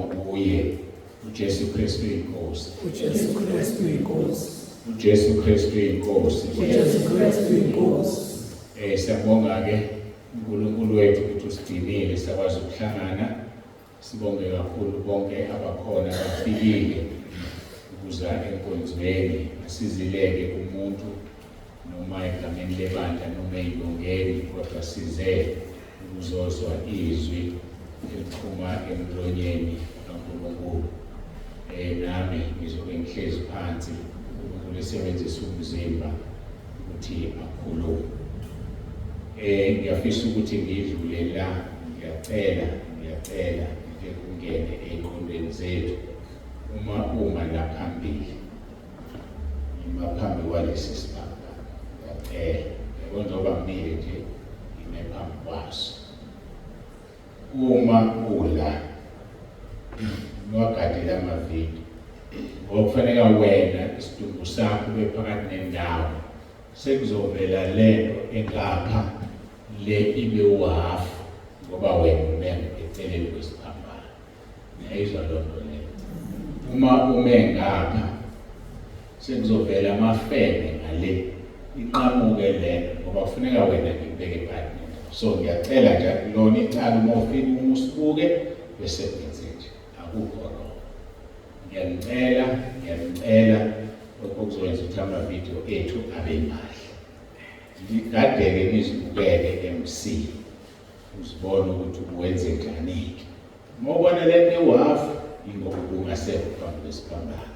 kuye uJesu Kristu inkosi. uJesu Kristu inkosi. uJesu Kristu inkosi. uJesu Kristu inkosi. Siyabonga ke uNkulunkulu wethu ukuthi usidinile sakwazi ukuhlangana. Sibonge kakhulu bonke abakhona abafikile ukuza enkonzweni, asizileke kumuntu noma egameni lebandla noma ey'bongeni, kodwa size ukuzozwa izwi eliphuma emlonyeni kaNkulunkulu. Nami ngizobe ngihlezi phansi, uNkulunkulu esebenzisa umzimba ukuthi akhulume. Ngiyafisa ukuthi ngidlule la, ngiyacela nje ungene ey'qondweni zethu uma la phambili, ima phambi kwalesi sibaba. Ngiyacela njengoba ngimile nje ime phambi kwaso. Uma ula niwagadela amavidiyo ngoba kufanele wena isidumbu sakho ube phakathi nendawo, sekuzovela lento engapha le ibe uhafu ngoba wena ume eceleni kwesiphambano. Ngiyayizwa loo nto leyo. Uma ume ngapha sekuzovela amafene ngale inqamuke lento ngoba kufuneka wena ngikubeke phakathi nendawo. So ngiyacela nje lona icala uma ufika uma usibuke bese kwenze nje, akukho wrong. Ngiyacela lokho kuzokwenza ukuthi amavidiyo ethu abe mahle. Ngikade-ke nizibukele MC uzibone ukuthi uwenze njani. Uma ubona lento ewafu ingoba ungasekho phambi kwesiphambano.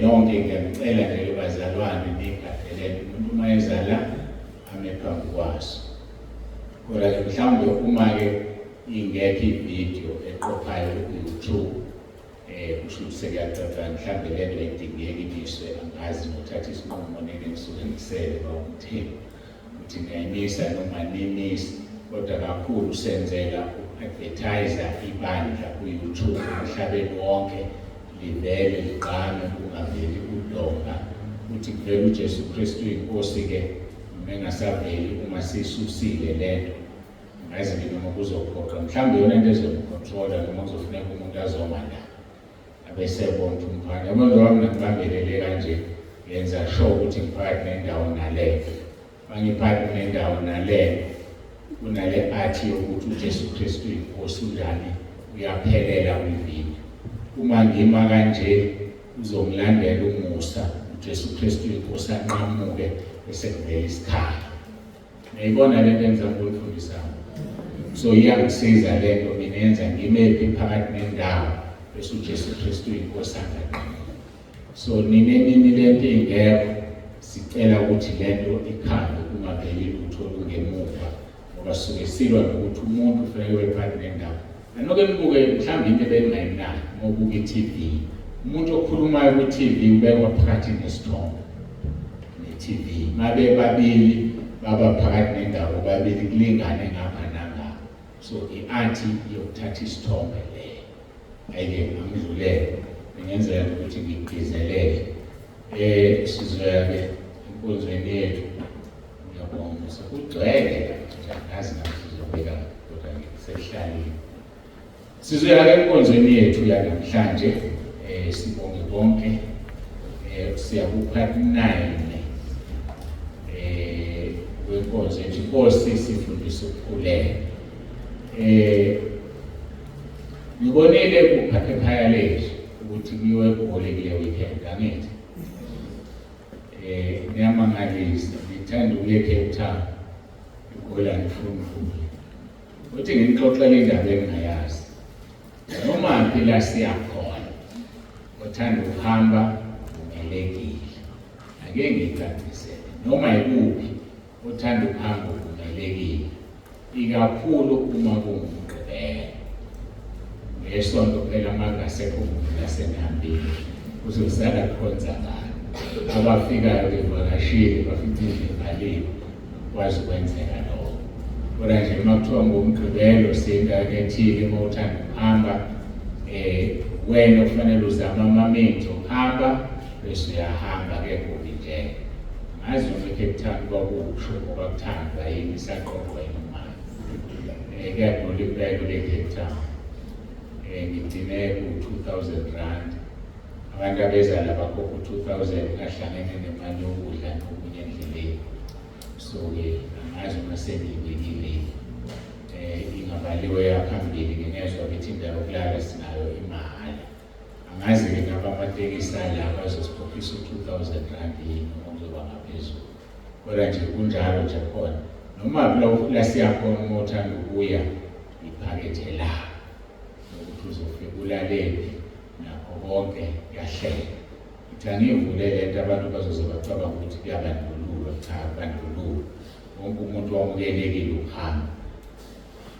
Nonke ngiyacela nje bazalwane nigadelele umuntu uma ezala ame phambi kwaso. Kodwa mhlawumbe uma-ke ingekho ividiyo eqophayo ku-YouTube, kusho ukuthi sekuyacaca mhlawumbe lento edingeka ibiswe, angazi ngothatha isinqumo nini ngisuke ngisele bawumthini ukuthi ngiyayimisa noma nimisi, kodwa kakhulu senzela uku-advertise ibandla ku-YouTube emhlabeni wonke, livele ligqame kungaveli udonga ukuthi kuvele uJesu Kristu inkosi-ke noma engasaveli uma siyisusile lento. Ngazi noma kuzophoqa mhlawumbe yona into ezomcontrola noma kuzofuneka umuntu azoma la abesebona ukuthi umphakathi abantu wami nakubambelele kanje, yenza sure ukuthi ngiphakathi nendawo naleyo. Bangiphakathi nendawo naleyo kunale athi yokuthi uJesu Kristu inkosi unjani, uyaphelela kwivini. Uma ngima kanje uzomlandela umusa uJesu Kristu inkosi anqamuke bese kuvela isikhala. Ngiyibona lento engizama ukufundisa. So iyangisiza lento mina yenza ngimephi phakathi nendawo bese uJesu Kristu inkosi angakhona. So nini lento ingekho, sicela ukuthi lento ikhande kungaveli lutho lungemuva ngoba suke silwa nokuthi umuntu kufanele ube phakathi nendawo. Anoke nibuke mhlawumbe into ebengayinaki ngobuka i-TV. Umuntu okhulumayo ku-TV ubekwa phakathi nesithombe ne-TV. Mabe babili baba phakathi nendawo, babili kulingane ngapha nangapha. So i-anti yokuthatha isithombe leyo. Ayike ngidlulele, ngenzela ukuthi ngigcizelele. Sizoya-ke enkonzweni yethu. Ngiyabonga sekugcwele ngazi nami sizobeka kodwa ngisehlalile. Sizoya-ke enkonzweni yethu yanamhlanje. Sibonge bonke. Siya ku-part 9 wenkonzo yethu. Inkosi Sifundise ukukhuleka. Ngibonile kuphakephaya lethu ukuthi kuyiwe eGoli kule weekend, angithi? Ngiyamangalisa, ngithanda ukuya eCape Town, eGoli angifuni ukuya. Ukuthi ngixoxele indaba engingayazi. Noma phela siyakhona, othanda ukuhamba umelekile. Ake ngicacisele, noma ikuphi othanda ukuhamba umelekile, ikakhulu uma kuwumgqibelo. Ngesonto phela mangasekho umuntu asenihambile kuzosala kukhonzakala. Abafikayo bevakashile bafike ivaliwe, kwazi ukwenzeka lokho. Kodwa nje uma kuthiwa ngomgqibelo siyindawo ethile uma uthanda ukuhamba, wena kufanele uzame amamenzi okuhamba bese uyahamba-ke kubinjeke. Ngazi noma eCape Town kwakusho ngoba kuthandwa yini isaqoqwa imali. Kuyagula ukubeka kule Cape Town. ngigcine ku-2,000 rand. Abantu abeza lapha ku-2,000 ahlangene nemali yokudla nokunye endleleni. So-ke angazi uma sengiyibekile ingabaliwe yaphambili, ngingezwa ukuthi indawo yokulala sinayo imahhala. Angazi-ke ngaba amatekisi alapha azosiphophisa u-2,000 rand yini noma kuzoba ngaphezulu. Kodwa nje kunjalo nje khona. Noma la siyakhona uma uthanda ukuya iphakethe la. Nokuthi uzofika ulalele nakho konke kuyahlela. Ngithangivule lento abantu bazoze bacabanga ukuthi kuyabandlululwa. Cha, bandlululo. Wonke umuntu wamukelekile ukuhamba.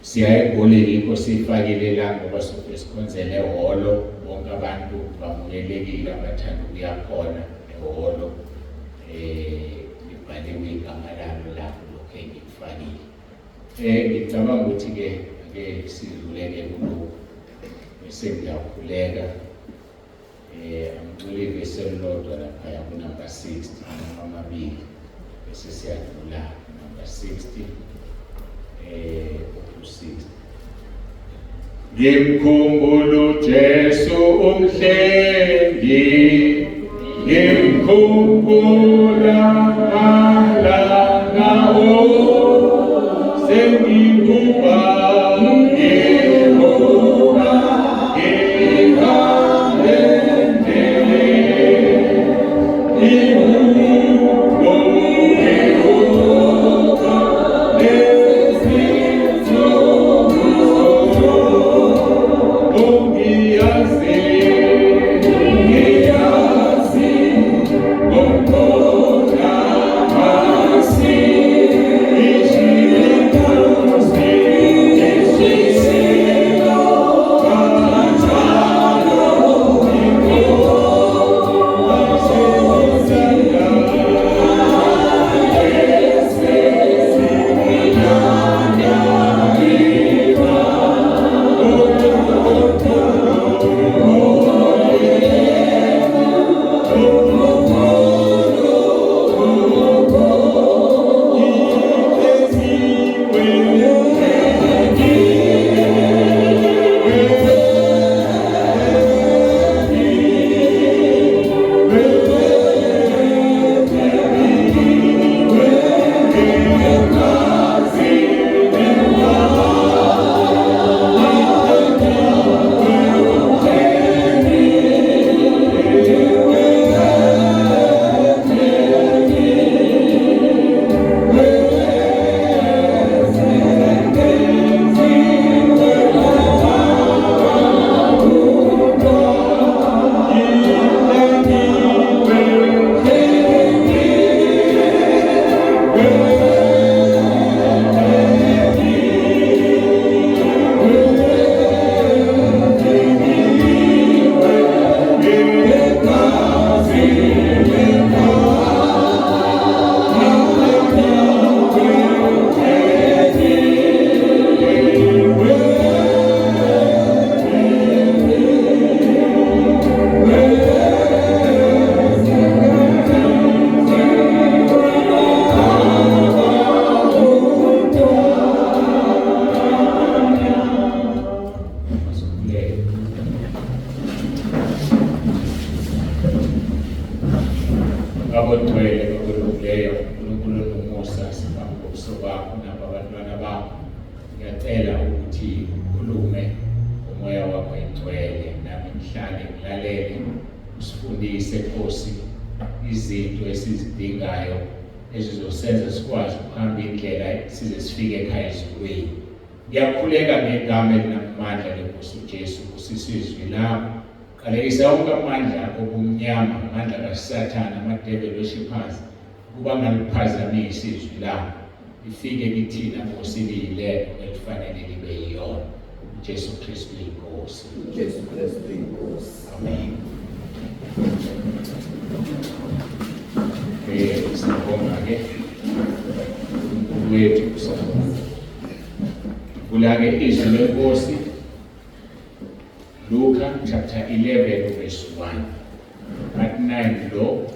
Siya eGoli Inkosi ifakile la ngoba soke sikhonzele ehholo, bonke abantu bamukelekile abathanda ukuya khona ehholo. Libhaliwe igama lami lapho lokho engikufakile. Ngicabanga ukuthi-ke ake sidluleke kulokhu bese ngiyakhuleka. Angiculi ivesi elilodwa laphaya kunumber 60 noma amabili bese siyadlula number 60 ku-60. Ngimkhumbula uJesu umhlengi, ngimkhumbula malanga sengikuba Sifundise Nkosi izinto esizidingayo ezizosenza sikwazi ukuhamba indlela size sifike ekhaya ezulwini. Ngiyakhuleka ngegama elinamandla leNkosi uJesu kusisizwe lapho. Qalekisa wonke amandla obumnyama, amandla kaSathane, amadevil weshiphansi kuba ngaliphazamisa izwi lakho. Ifike kithina Nkosi liyilelo elifanele libe yiyona. Jesu Kristu inkosi. Jesu Kristu inkosi. Amen. Sibonga-ke uNkulunkulu wethu kusabonga. Kula-ke izwi leNkosi Luka chapter 11 verse 1. At 9 lo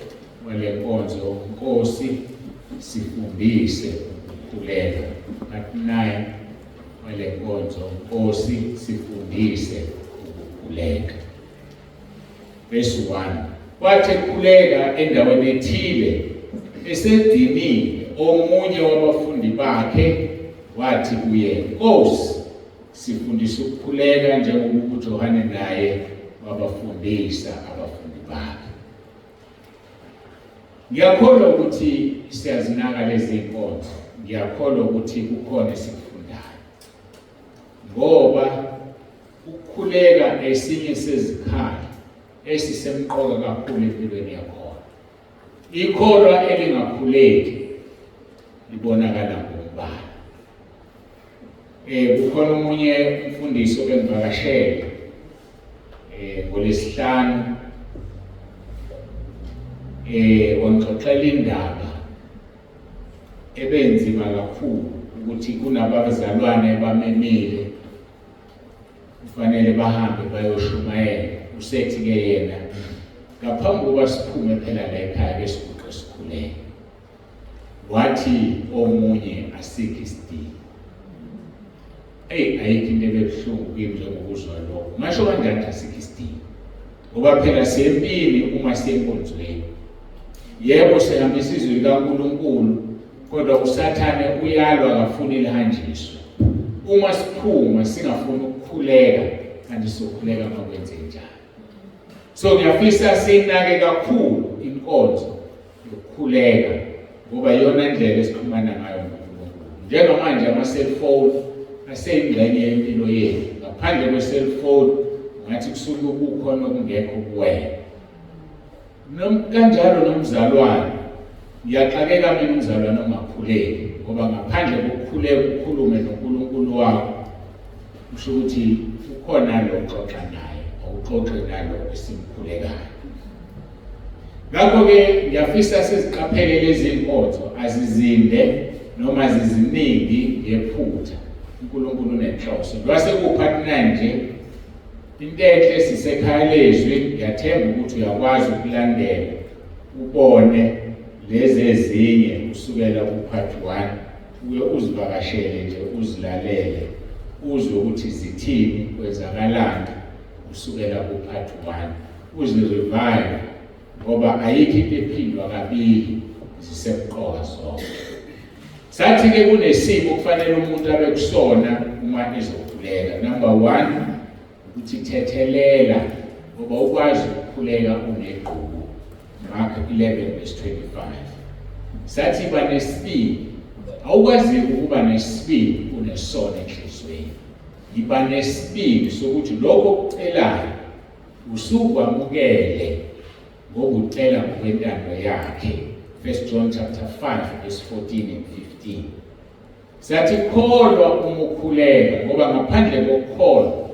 wale nkonzo Nkosi sifundise ukukhuleka. At 9 wale nkonzo Nkosi sifundise ukukhuleka. Verse 1. Kwathi ekhuleka endaweni ethile esedinile, omunye wabafundi bakhe wathi kuye, Nkosi, sifundise ukukhuleka njengoba uJohane naye wabafundisa abafundi bakhe. Ngiyakholwa ukuthi siyazinaka lezi inkonzo. Ngiyakholwa ukuthi kukhona esikufundayo. Ngoba ukukhuleka esinye sezikhali esisemqoka kakhulu empilweni yakho. Ikholwa elingakhuleki libonakala ngombala. Kukhona omunye umfundisi obengivakashele ngoLwesihlanu wangixoxela indaba ebenzima kakhulu ukuthi kunabazalwane bamemile kufanele bahambe bayoshumayela. Usethi-ke yena ngaphambi kokuba siphume phela la ekhaya besiguqe sikhuleke, wathi omunye asikho isidingo. Ayikho into ebebuhlungu kimi njengokuzwa lokho. Ngasho kanjani asikho isidingo? Ngoba phela siyempini uma siyenkonzweni. Yebo sihamba isizwe likaNkulunkulu, kodwa uSathane uyalwa akafuni lihanjiswe. Uma siphuma singafuni ukukhuleka, kanti sokhuleka makwenze njani? So ngiyafisa sinake kakhulu inkonzo yokukhuleka, ngoba yona indlela esixhumana ngayo noNkulunkulu. Njengamanje ama-cellphone aseyingxenye yempilo yethu. Ngaphandle kwe-cellphone ngathi kusuke kukhona okungekho kuwena. Kanjalo nomzalwane. Ngiyaxakeka mina umzalwane ongakhuleki, ngoba ngaphandle kokukhuleka ukhulume noNkulunkulu wakho, kusho ukuthi ukhona lo oxoxa naye, awuxoxe nalo esimkhulekayo. Ngakho-ke ngiyafisa siziqaphele lezi inkonzo, azizinde noma ziziningi ngephutha. uNkulunkulu unenhloso. Lwase kuphathina nje into enhle sisekhaya lezwi. Ngiyathemba ukuthi uyakwazi ukulandela ubone lezi ezinye kusukela ku-part 1 uye uzivakashele nje, uzilalele, uzwe ukuthi zithini, kwenzakalani kusukela ku-part 1, uzirevive, ngoba ayikho into ephindwa kabili, zisemqoka zonke. Sathi-ke kunesimo kufanele umuntu abe kusona uma ezokhuleka. Number 1, ukuthi thethelela, ngoba ukwazi ukukhuleka unegqubu. Mark 11:25. Sathi ba nesibindi. Awukwazi ukuba nesibindi unesono enhlizweni. Yiba nesibindi sokuthi lokho okucelayo usukwamukele ngokucela ngokwentando yakhe. 1 John chapter 5:14 and 15. Sathi kholwa uma ukhuleka, ngoba ngaphandle kokukholwa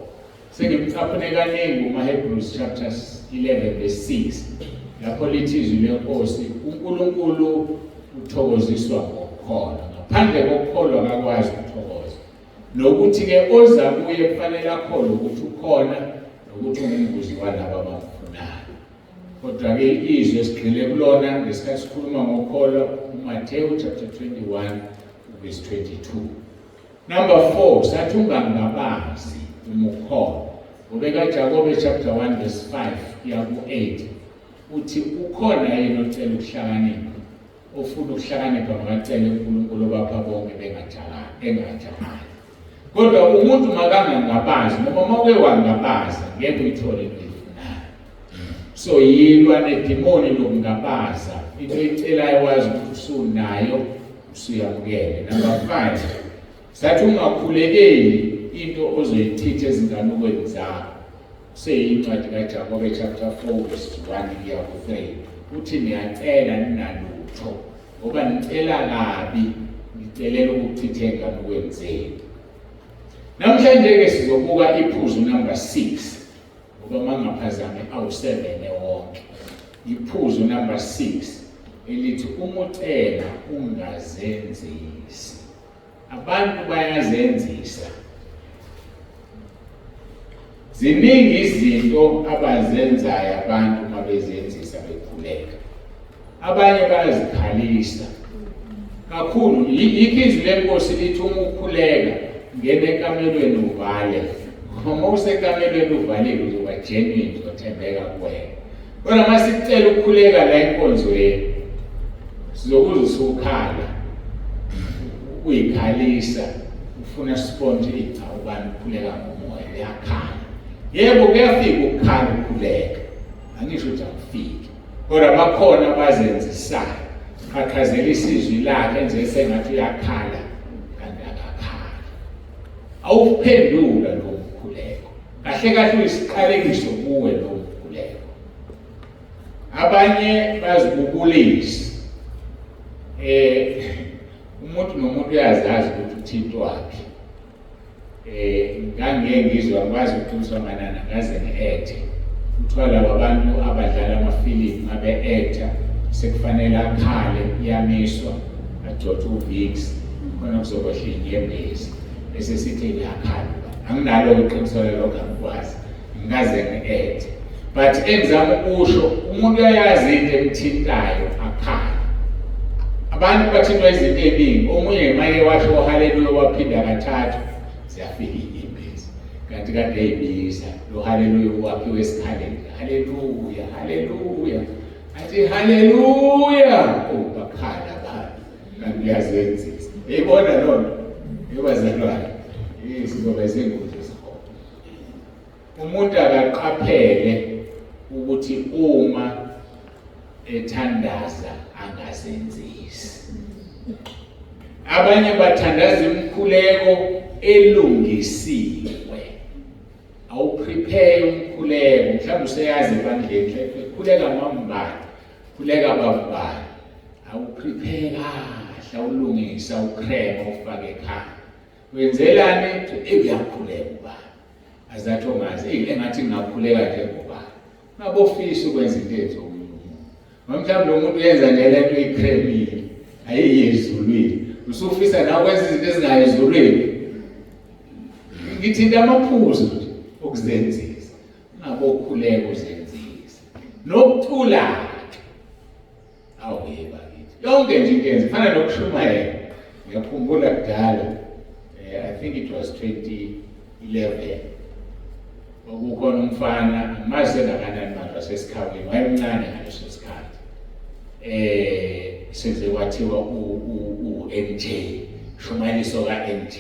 sengimcaphune kaningi umaHebrews chapter 11:6, lapho lithi izwi leNkosi, uNkulunkulu uthokoziswa ngokukholwa. Ngaphandle kokukholwa akakwazi ukuthokoza. Nokuthi-ke oza kuye kufanele akholwe ukuthi ukhona nokuthi ungumvuzi walabo abamfunayo. Kodwa-ke izwi esigxile kulona ngesikhathi sikhuluma ngokukholwa, uMathewu chapter 21:22. Number 4, sathi ungangabazi uma ukholwa. UJakobe chapter 1:5 kuya ku-8 uthi ukhona yini ocela ukuhlakanipha, ofuna ukuhlakanipha makacele uNkulunkulu obapha bonke engathakani. Kodwa umuntu makangangabazi, noma mawuke wangabaza ngeke uyithole into oyifunayo. So yilwa nedimoni lokungabaza, into ecelayo wazi ukuthi usunayo, usuyamukele. Number 5, sathi ungakhulekeli into ozoyithitha ezinganukweni zakho. Seyincwadi kaJakobe chapter 4:1-3. Uthi niyacela ninalutho, ngoba nicela kabi, nicelela ukuchitha enganukweni zenu. Namhlanje-ke sizobuka iphuzu number 6, ngoba mangaphazame awu-7 wonke. Iphuzu number 6 elithi umucela ungazenzisi. Abantu bayazenzisa. Ziningi izinto abazenzayo abantu uma bezenzisa bekhuleka. Abanye bayazikhalisa kakhulu. Yikho izwi leNkosi lithi uma ukhuleka ngene ekamelweni uvale, Uma usekamelweni uvalile uzoba genuine, uzothembeka kuwena. Kodwa uma sicela ukukhuleka la enkonzweni, sizokuza usukhala, uyikhalisa, ufuna sponge awubani ukukhuleka ngomoya, uyakhala. Yebo kuyafika ukukhala ukukhuleka, angisho ukuthi akufiki. Kodwa bakhona abazenzisayo, qhaqhazela isizwi lakhe enze sengathi uyakhala kanti akakhali. Awuphendula lo mkhuleko. Kahle kahle uyisiqalekiso kuwe lo mkhuleko. Abanye bazibubulisa. Umuntu nomuntu uyazazi ukuthi uThixo wakhe. Ngangeke ngizwe akwazi ukuqiniswa manana ngaze nge-acte. Kuthiwa laba abantu abadlala amafilimu abe-actor sekufanele akhale, iyamiswa, adothe uVix, khona kuzokwehla inyembezi. Bese sithi ngiyakhala. Anginalo iqiniselo lokho angikwazi. Ngikaze nge-acte. But engizama ukusho, umuntu uyayazi into emthintayo akhala. Abantu bathintwa izinto eziningi, omunye maye washo haleluya waphinda kathathu, siyafika inyembezi. Kanti kade eyibiza lo haleluya waphiwe esikhaleni. Haleluya, haleluya. Athi haleluya, bakhala abantu. Kanti uyazenzisa. Eyibona lona, yobazalwane. Sizoba izingozi esikhona. Umuntu akaqaphele ukuthi uma ethandaza angazenzisi. Abanye bathandaza imikhuleko elungisiwe. Awuprepare umkhuleko, mhlawumbe useyazi ebandleni, khuleka mambala, khuleka babala. Awuprepare kahle, awulungisa, ukrema ufake ekhaya. Wenzelani? Uyakhuleka ubani. Azathi ongazi, engathi ngingakhuleka njengoba. Ngabofisa ukwenza into ezokunyuma. Mhlawumbe lo muntu uyenza nje lento eyikremile, ayiyezulwini. Usufisa nawe ukwenza izinto ezingayezulwini. Ngithinta amaphuzu okuzenzisa. Ungabokhuleka uzenzisa. Nokuthula. Awuyeba kithi. Yonke nje into yenza fana nokushumayela. Ngiyakhumbula kudala. I think it was 2011. Ukukhona umfana, mazi kangakanani manje wasesikhawini, wayemncane ngaleso sikhathi. Senze kwathiwa uNJ, shumaliso kaNJ.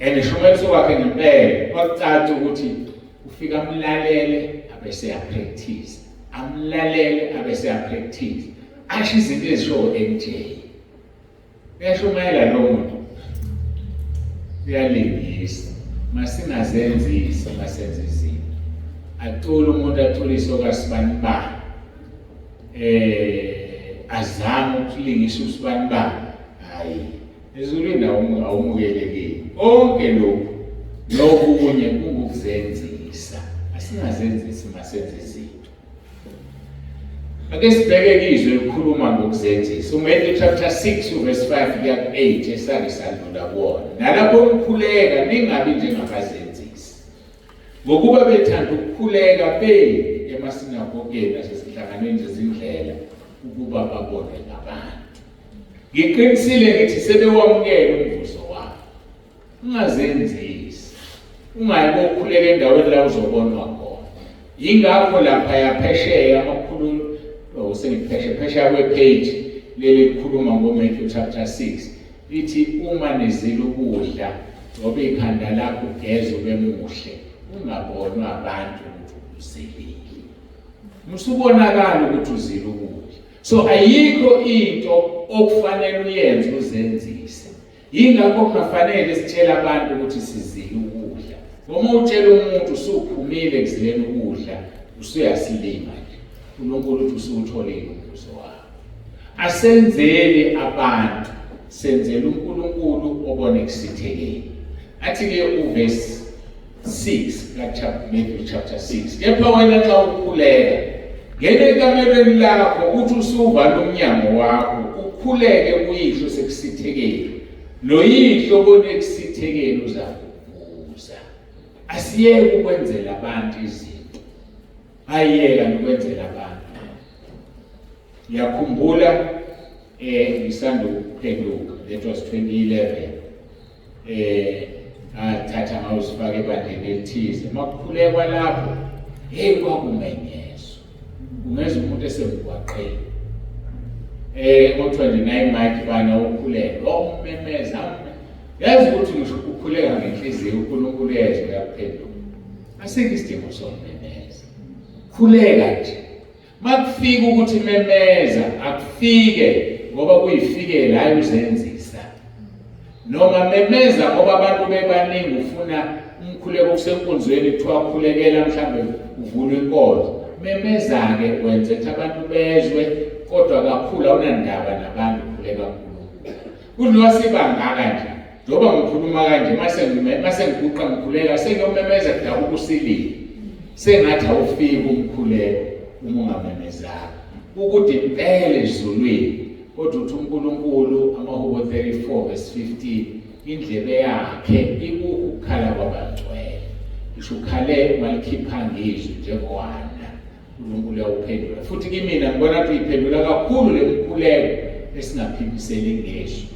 And shumaliso kwakhe ngempela, kwakucaca ukuthi ufika amlalele abese yapractice. Amlalele abese yapractice. Asho izinto ezisho uNJ. Uyashumayela lo muntu. Uyalingisa. Masingazenzisi, masenze izinto. Athola umuntu athola isoka sibanibani. Azama ukulingisa usibanibani. Hayi. Ezulwini awumukelekile. Konke lokhu nokunye kungukuzenzisa. Asingazenzisi masenze izinto. Ake sibheke izwi elikhuluma ngokuzenzisa. UMatthew chapter 6 verse 5 kuya ku-8 esake sadlula kuwona. Nalapho ukukhuleka ningabi njengabazenzisi. Ngokuba bethanda ukukhuleka emasinagogeni nasezihlanganweni zezindlela ukuba babone ngabantu. Ngiqinisile ngithi sebewamukela umvuzo wabo. Ungazenzisi. Ungayi ukukhuleka endaweni la uzobonwa khona. Yingakho lapha yaphesheya amakhulumo phesheya kwe-page leli likhuluma ngoMatthew chapter 6 lithi uma nizila ukudla ngoba ikhanda lakho ugeze ube muhle ungabonwa abantu ukuthi uzilile. Musubonakala ukuthi uzila ukudla. So ayikho into okufanele uyenze uzenzise. Yingakho kufanele sitshela abantu ukuthi sizile ukudla. Uma utshela umuntu usuphumile ekuzileni ukudla usuyasilima. uNkulunkulu uthi usutholile umvuzo wakho. Asenzele abantu, senzele uNkulunkulu obone kusithekile. Athi-ke uverse 6 Matthew chapter 6. Kepha wena xa ukhuleka, ngene ekamelweni lakho uthi usuvala umnyango wakho, ukhuleke kuyihlo sekusithekile. Noyihlo obone kusithekile uzakuvuza. Asiyeke ukwenzela abantu izinto. Ayiyeka nokwenzela abantu. Ngiyakhumbula ngisanda ukuphenduka, that was 2011. athatha ngawusifaka ebandleni elithize. Makukhulekwa lapho, hey kwakumenyezo. Ungeza umuntu esemgwaqeni. Ngo-29 March bana ukukhuleka, memeza. Yazi ukuthi ngisho ukukhuleka ngenhliziyo uNkulunkulu yezwe uyaphendula. Asikho isidingo sokumemeza. Khuleka nje. Makufika ukuthi memeza, akufike ngoba kuyifikela hayi uzenzisa. Noma memeza ngoba abantu bebaningi ufuna umkhuleko kusenkonzweni kuthiwa khulekela mhlambe uvule inkonzo. Memeza ke wenze ukuthi abantu bezwe kodwa kakhulu awunandaba nabantu khuleka kuNkulunkulu. Kunoma sibangaka nje. Njoba ngikhuluma kanje mase ngiguqa ngikhuleka sengiyomemeza kudala ukusilila. Sengathi awufiki umkhuleko uma ungamemezanga. Ukuthi impela ezulwini kodwa uthi uNkulunkulu amaHubo 34 verse 15 indlebe yakhe ikukukhala kwabangcwele. Ngisho ukhale malikhipha ngizwi njengowana. uNkulunkulu uyawuphendula. Futhi kimina ngibona ukuthi uyiphendula kakhulu lemkhuleko esingaphimiseli ngezwi.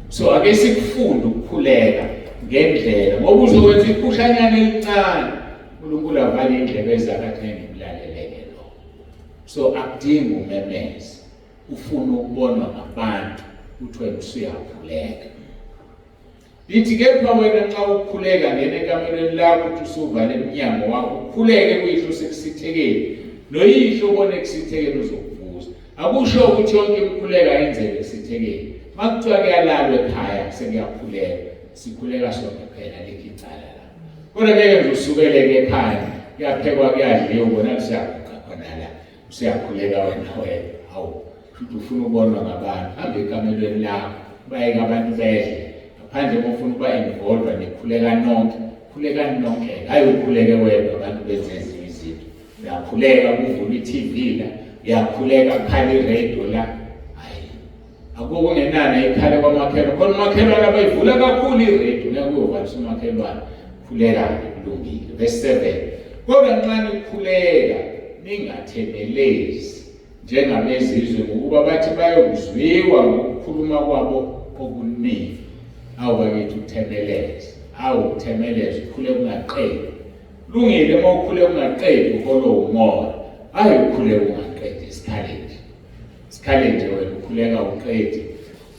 So ake sikufunde ukukhuleka ngendlela ngoba uzokwenza ikhushanyana elincane uNkulunkulu avale indlebe zakhe ngimlaleleke lo. So akudingi umemeze. Ufuna ukubonwa ngabantu ukuthi wena usuyakhuleka. Lithi kepha wena nxa ukukhuleka ngene ekamelweni lakho uthi usuvale eminyango wakho ukhuleke kuyihlo sekusithekeni noyihlo ubone kusithekeni uzokuvuza. Akusho ukuthi yonke imkhuleka yenzeke kusithekeni. Makuthiwa kuyalalwa ekhaya sekuyakhuleka sikhuleka sonke phela lekicala la. Kodwa ngeke nje usukele ekhaya kuyaphekwa kuyadliwa ubona kusiyaguqa khona la usiyakhuleka wena. Hawu futhi ufuna ukubonwa ngabantu hambe ekamelweni lakho bayeke abantu bedle ngaphandle mofuna ukuba involved nekhuleka nonke khuleka nonke hayi ukhuleke wedwa abantu benze izinto. Uyakhuleka kuvula iTV la uyakhuleka kukhale iradio la. Akubo ngenana ikhale kwamakhelwane khona umakhelwane abayivula kakhulu iradio ngeke uyovalisa umakhelwane khuleka kulungile. Verse 7 kodwa nxa nikhuleka ningathemelezi njengabezizwe ngokuba bathi bayokuzwiwa ngokukhuluma kwabo okuningi. Awubakithi uthemeleze uthemeleze ukhuleka ungaqedi. Lungile uma ukhuleka ungaqedi uholo umoya hayi ukhuleka ungaqedi isikhale nje wena ukhuleka uqedi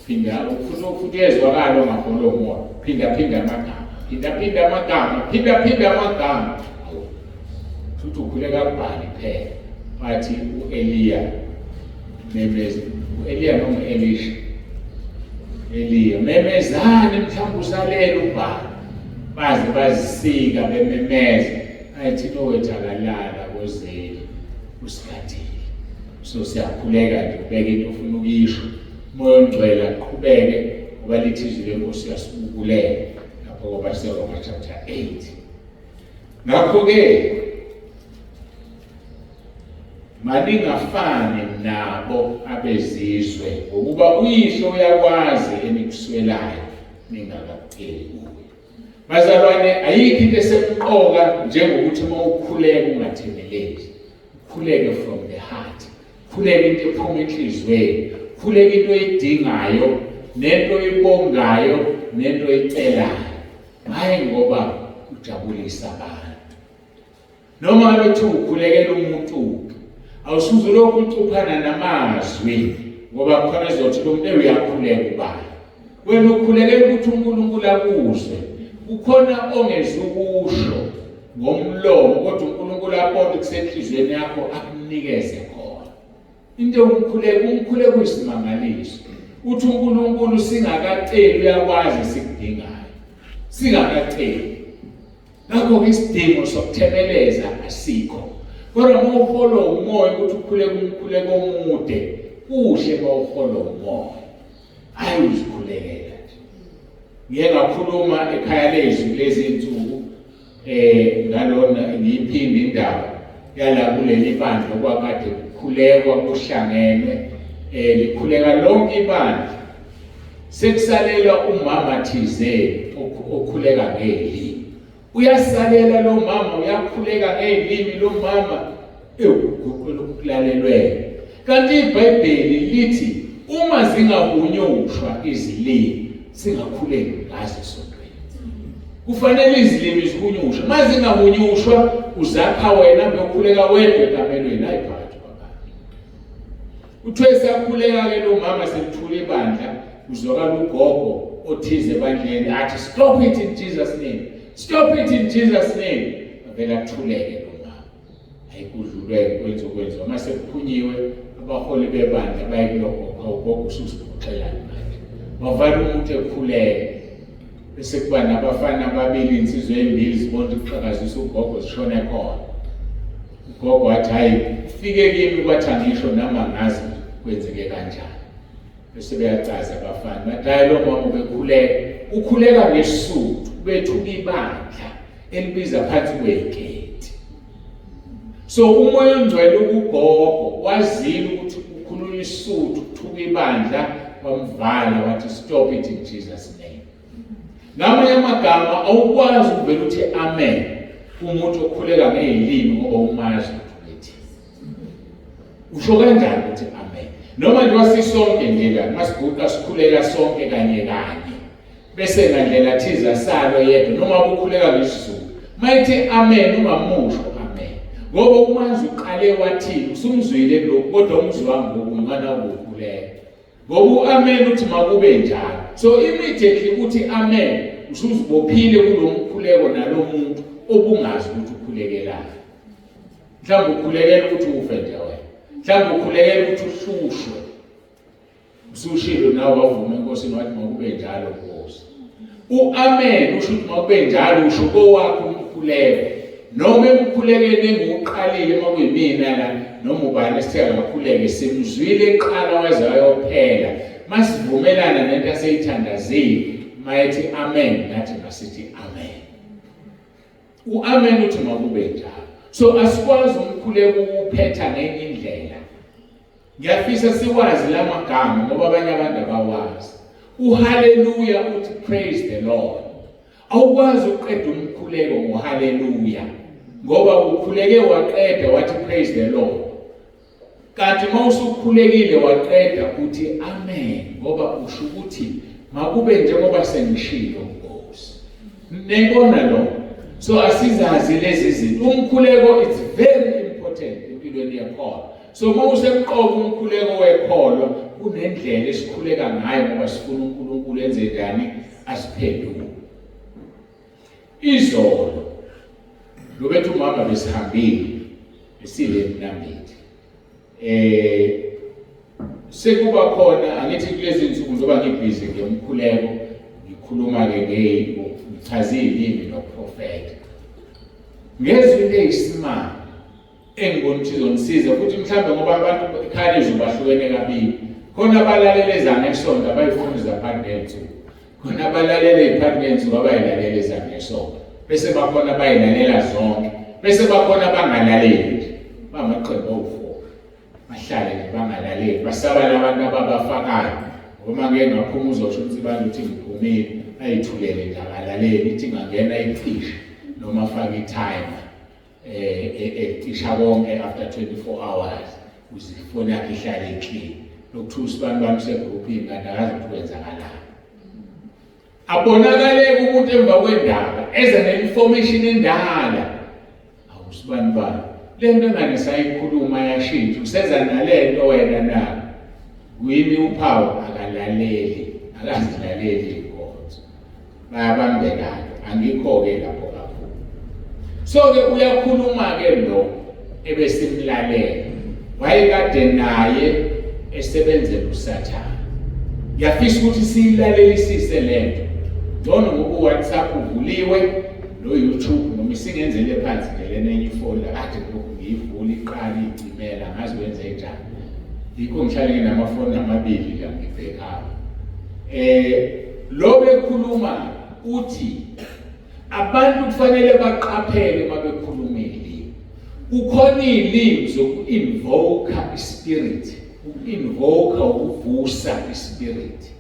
phinda ufuna ukuthi ezwakala ongaholo umoya phinda amagama futhi ukhuleka kubani phela bathi uEliya memeza uEliya noma Elisha Eliya memezane mhlawumbe usalela ubani baze bazisika bememeza ayithi nowethakalala kozeli usikhathile. So siyakhuleka nje ubeke into ofuna ukuyisho umoya ongcwele aqhubeke ngoba lithi izwi leNkosi yasibukulela lapho ngoba seRoma chapter 8. Ngakho-ke maningafani nabo abezizwe ngokuba uyihlo uyakwazi enikuswelayo ningakaceli kuye. Bazalwane ayikho into esemqoka njengokuthi uma ukhuleka ungathemelezi. Ukhuleke from the heart. Khuleka into ephuma enhlizweni. Khuleka into oyidingayo nento oyibongayo nento oyicelayo. Hayi ngoba ujabulisa abantu. Noma ngabe uthi ukhulekela umuntu awusuze lokhu ucuphana namazwi ngoba khona ezothi lo muntu uyakhuleka ubani. Wena ukhulekela ukuthi uNkulunkulu akuzwe. Ukhona ongezukusho ngomlomo kodwa uNkulunkulu aponde kusenhlizweni yakho akunikeze khona. Into umkhuleko kuyisimangaliso. Uthi uNkulunkulu singakaceli uyakwazi sikudingayo. Singakaceli. Ngakho isidingo sokuthemeleza asikho. Kodwa uma uholo umoya ukuthi ukhuleke umkhuleko omude kuhle uma uholo umoya. Hayi uzikhulekela nje. Ngike ngakhuluma ekhaya lezwi lezi insuku ngalona ngiyiphinde indaba yala kuleli bandla okwakade kukhulekwa kuhlangenwe likhuleka lonke ibandla. Sekusalela umama thizeni okhuleka ngelimi. Uyasalela lo mama uyakhuleka ngelimi lo mama uguqulo ukulalelwe. Kanti iBhayibheli lithi uma zingahunyushwa izilimi singakhuleki ngazo sontweni. Kufanele izilimi zihunyushwe. Mazingahunyushwa uzakha wena bekhuleka wedwa ekamelweni ayiphakathi kwabantu. Uthe sakhuleka ke lo mama sekuthula ibandla uzokala ugogo othize ebandleni athi stop it in Jesus name. Stop it in Jesus name. Avela kuthuleke lo mama. Ayikudlulwe kwenziwa mase kuphunyiwe abaholi bebandla bayikuloko awugogo ususiphoxelana manje. Bavala umuntu ekhuleke. Bese kuba nabafana ababili insizwe ezimbili zibona ukuqhakazisa ugogo zishone khona. Ugogo wathi hayi ufike kimi kwathi angisho nama ngazi kwenzeke kanjani. Bese beyacaza abafana bathi hayi lo mama bekhuleka ukhuleka ngesizulu bethuka ibandla elibiza phansi kwegate. So umoya ongcwele ugogo wazile ukuthi ukhulula isizulu ukuthuka ibandla wamvala wathi stop it in Jesus name. Ngamanye amagama awukwazi ukuvela uthi amen umuntu okhuleka ngezilimi ngoba umazi ukuthi usho kanjani ukuthi amen. Noma nje wasisonke nje la masiguqa sikhuleka sonke kanye bese ngandlela thiza salo yedwa noma ukukhuleka ngesizulu mayithi amen ungamusho amen ngoba umazi uqale wathini usumzwile lokho kodwa umzwa ngokuncane ukukhuleka ngoba amen uthi makube njalo. So immediately uthi amen usuzibophile kulomkhuleko nalomuntu obungazi ukuthi ukhulekelana. Mhlawumbe ukhulekela ukuthi ufe nje wena. Mhlawumbe ukhulekela ukuthi uhlushwe. Usushilo nawe wavuma enkosini wathi makube njalo Nkosi. Amen usho ukuthi makube njalo usho kowakho umkhuleko. Noma emkhulekeni enguqalile makuyimina la noma ubani esitheka ngakhuleke simzwile eqala wazayophela. Masivumelana nento aseyithandazile mayithi amen nathi masithi amen. Amen uthi makube njalo. So asikwazi umkhuleko ukuphetha ngenye indlela. Ngiyafisa siwazi lamagama ngoba abanye abantu abawazi. Hallelujah uthi praise the Lord. Awukwazi uqeda umkhuleko ngohallelujah ngoba ukhuleke waqeda wathi praise the Lord. Kanti mawusukhulekile waqeda uthi amen ngoba usho ukuthi makube njengoba sengishilo Nkosi. Nebona lo. So asizazi lezi zinto. Umkhuleko it's very important empilweni yakho. So mawusemqobo umkhuleko wekholo kunendlela esikhuleka ngayo ngoba sifuna uNkulunkulu enze njani asiphendule. Izolo lo bethu umama besihambile esile eMnambithi. Sekuba khona angithi kulezi insuku njoba ngibhizi ngomkhuleko ngikhuluma ke ngichaze izilimi noprofeti. Ngezwe into eyisimanga engibona ukuthi izonisiza futhi mhlambe ngoba abantu ekhaya nje bahlukene kabili. Khona abalalele zangesonto abayifunda zaphakethu. Khona abalalele iphakethu abayilalele zangesonto. Bese bakhona abayilalela zonke. Bese bakhona bangalaleli. Bamaqembu awu4. Bahlale nje bangalaleli. Basabala abantu ababafakayo. Uma ngeke ngaphuma uzosho ukuthi abantu uthi ngiphumile ayithulele nje akalaleli ithi ngangena icishe noma afake i-timer ecisha konke after 24 hours uzifona yakhe ihlale iclean. Lokuthu usibani bami segroup ingane akazi ukuthi kwenzakalani. Abonakale umuntu emva kwendaba eza ne-information endala. Awusibani bami lento ngane sayikhuluma yashintsha useza nalento wena na kuyini uphawu akalaleli akazilaleli inkonzo bayabambekana angikho-ke lapho kakhulu. So-ke uyakhuluma-ke lo ebesimlalela wayekade naye esebenzela usathane. Ngiyafisa ukuthi siyilalelisise lento ngcono ngoba uWhatsApp uvuliwe lo YouTube noma isingenzele phansi nje lena enye ifoni akade ngiyivula iqala icimela ngazi wenze njani. Yikho ngihlale nginamafoni amabili la ngibheka. Lo bekhuluma uthi abantu kufanele baqaphele uma bekhulumile. Kukhona izilimi zoku-invoke ispirit, uku-invoke ukuvusa ispirit.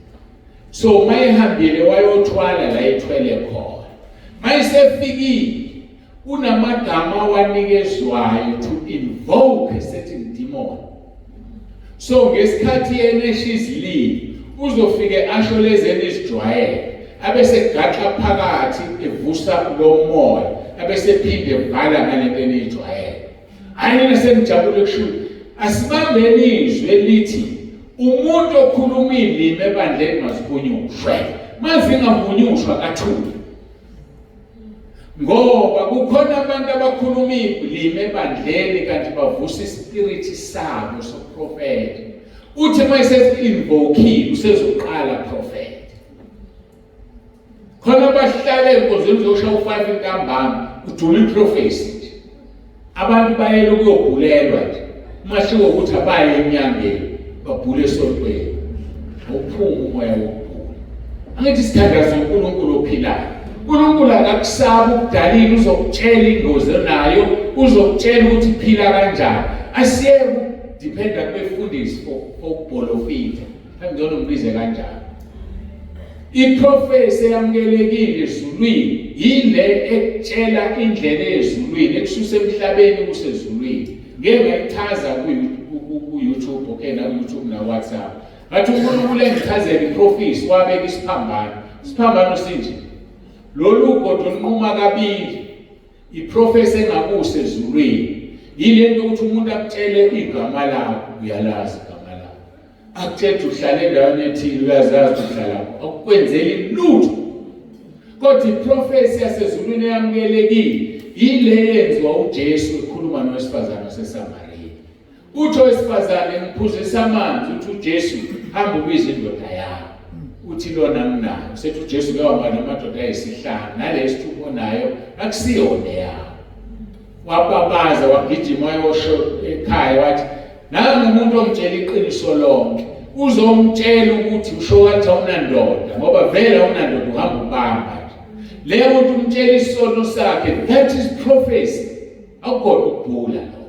So mayihambile wayothwala la ethwele khona. Mayisefikile unamagama wanikezwayo to invoke a certain demon. So ngesikhathi yena eshizilini uzofike asho lezeni izijwayele abese gaxa phakathi evusa lo moya abese phinde ebhala ngalento enijwayele. Ayina senijabule kusho asibambeni izwi elithi umuntu okhuluma ilimi ebandleni mazihunyushwe. Mazingahunyushwa kathuli. Ngoba kukhona abantu abakhuluma ilimi ebandleni kanti bavusa ispirithi sabo soprofeti. Uthi mayisethi invoke usezoqala prophet. Khona bahlala enkozini zokusha u5 intambama uduma iprofesi. Abantu bayele ukuyobhulelwa nje. Mashiwo ukuthi abaye enyangeni babhule esontweni. Uphuma umoya wokubhula. Angithi sithandaza uNkulunkulu ophilayo. uNkulunkulu akakusaba ukudalile uzokutshela ingozi nayo, uzokutshela ukuthi phila kanjani. Asiyeke ukudependa kwefundisi ukubholofita. Angizona umbize kanjani. Iprofesi eyamukelekile ezulwini yile ekutshela indlela ezulwini ekususa emhlabeni kusezulwini. Ngeke ngayichaza ku YouTube okay na YouTube na WhatsApp. Ngathi uNkulunkulu engichazela iprofesi wabeka isiphambano. Isiphambano sinje. Lolu godo lunquma kabili. Iprofesi engakuse ezulwini. Yile nto ukuthi umuntu akutshele igama lakho uyalazi igama lakho. Akutshela uhlala endaweni ethile uyazazi uhlala lapho. Akukwenzeli lutho. Kodwa iprofesi yasezulwini eyamukelekile yile yenziwa uJesu ekhuluma nowesifazane waseSamaria. Uthi owesifazane ngiphuzisa amanzi uthi uJesu hamba ubize indoda yakho. Uthi lona mnayo. Sethi uJesu kawaba namadoda ayisihlanu nalesi ubonayo akusiyona yawo. Wababaza wagijima wayosho ekhaya wathi nami umuntu omtshela iqiniso lonke. Uzomtshela ukuthi usho wathi awunandoda ngoba vele awunandoda uhamba ubamba. Leyo muntu umtshela isono sakhe, that is prophecy. Awukhona ukubhula lo.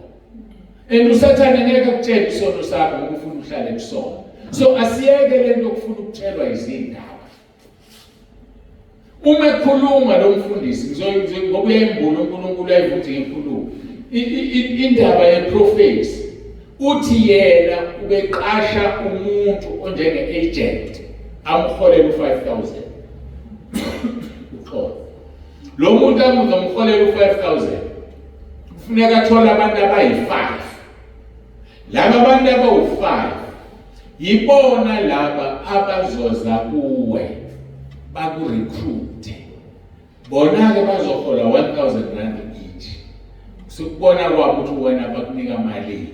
And uSathane ngeke akutshele isono sakho ngoba ufuna uhlale kusona. So asiyeke lento okufuna ukutshelwa izindaba. Uma ekhuluma lo mfundisi ngoba uyembula uNkulunkulu ayivuthi ngenkulumo. Indaba yeprofesi uthi yena ubeqasha umuntu onjenge agent amholela u5,000. Uqobo. Lo muntu amuzomholela u5,000. Kufuneka athola abantu abayi5. Laba abantu abawu5 yibona laba abazoza kuwe bakurecruit. Bona-ke bazohola 1,000 rand each. Sikubona kwabo ukuthi wena bakunika malini.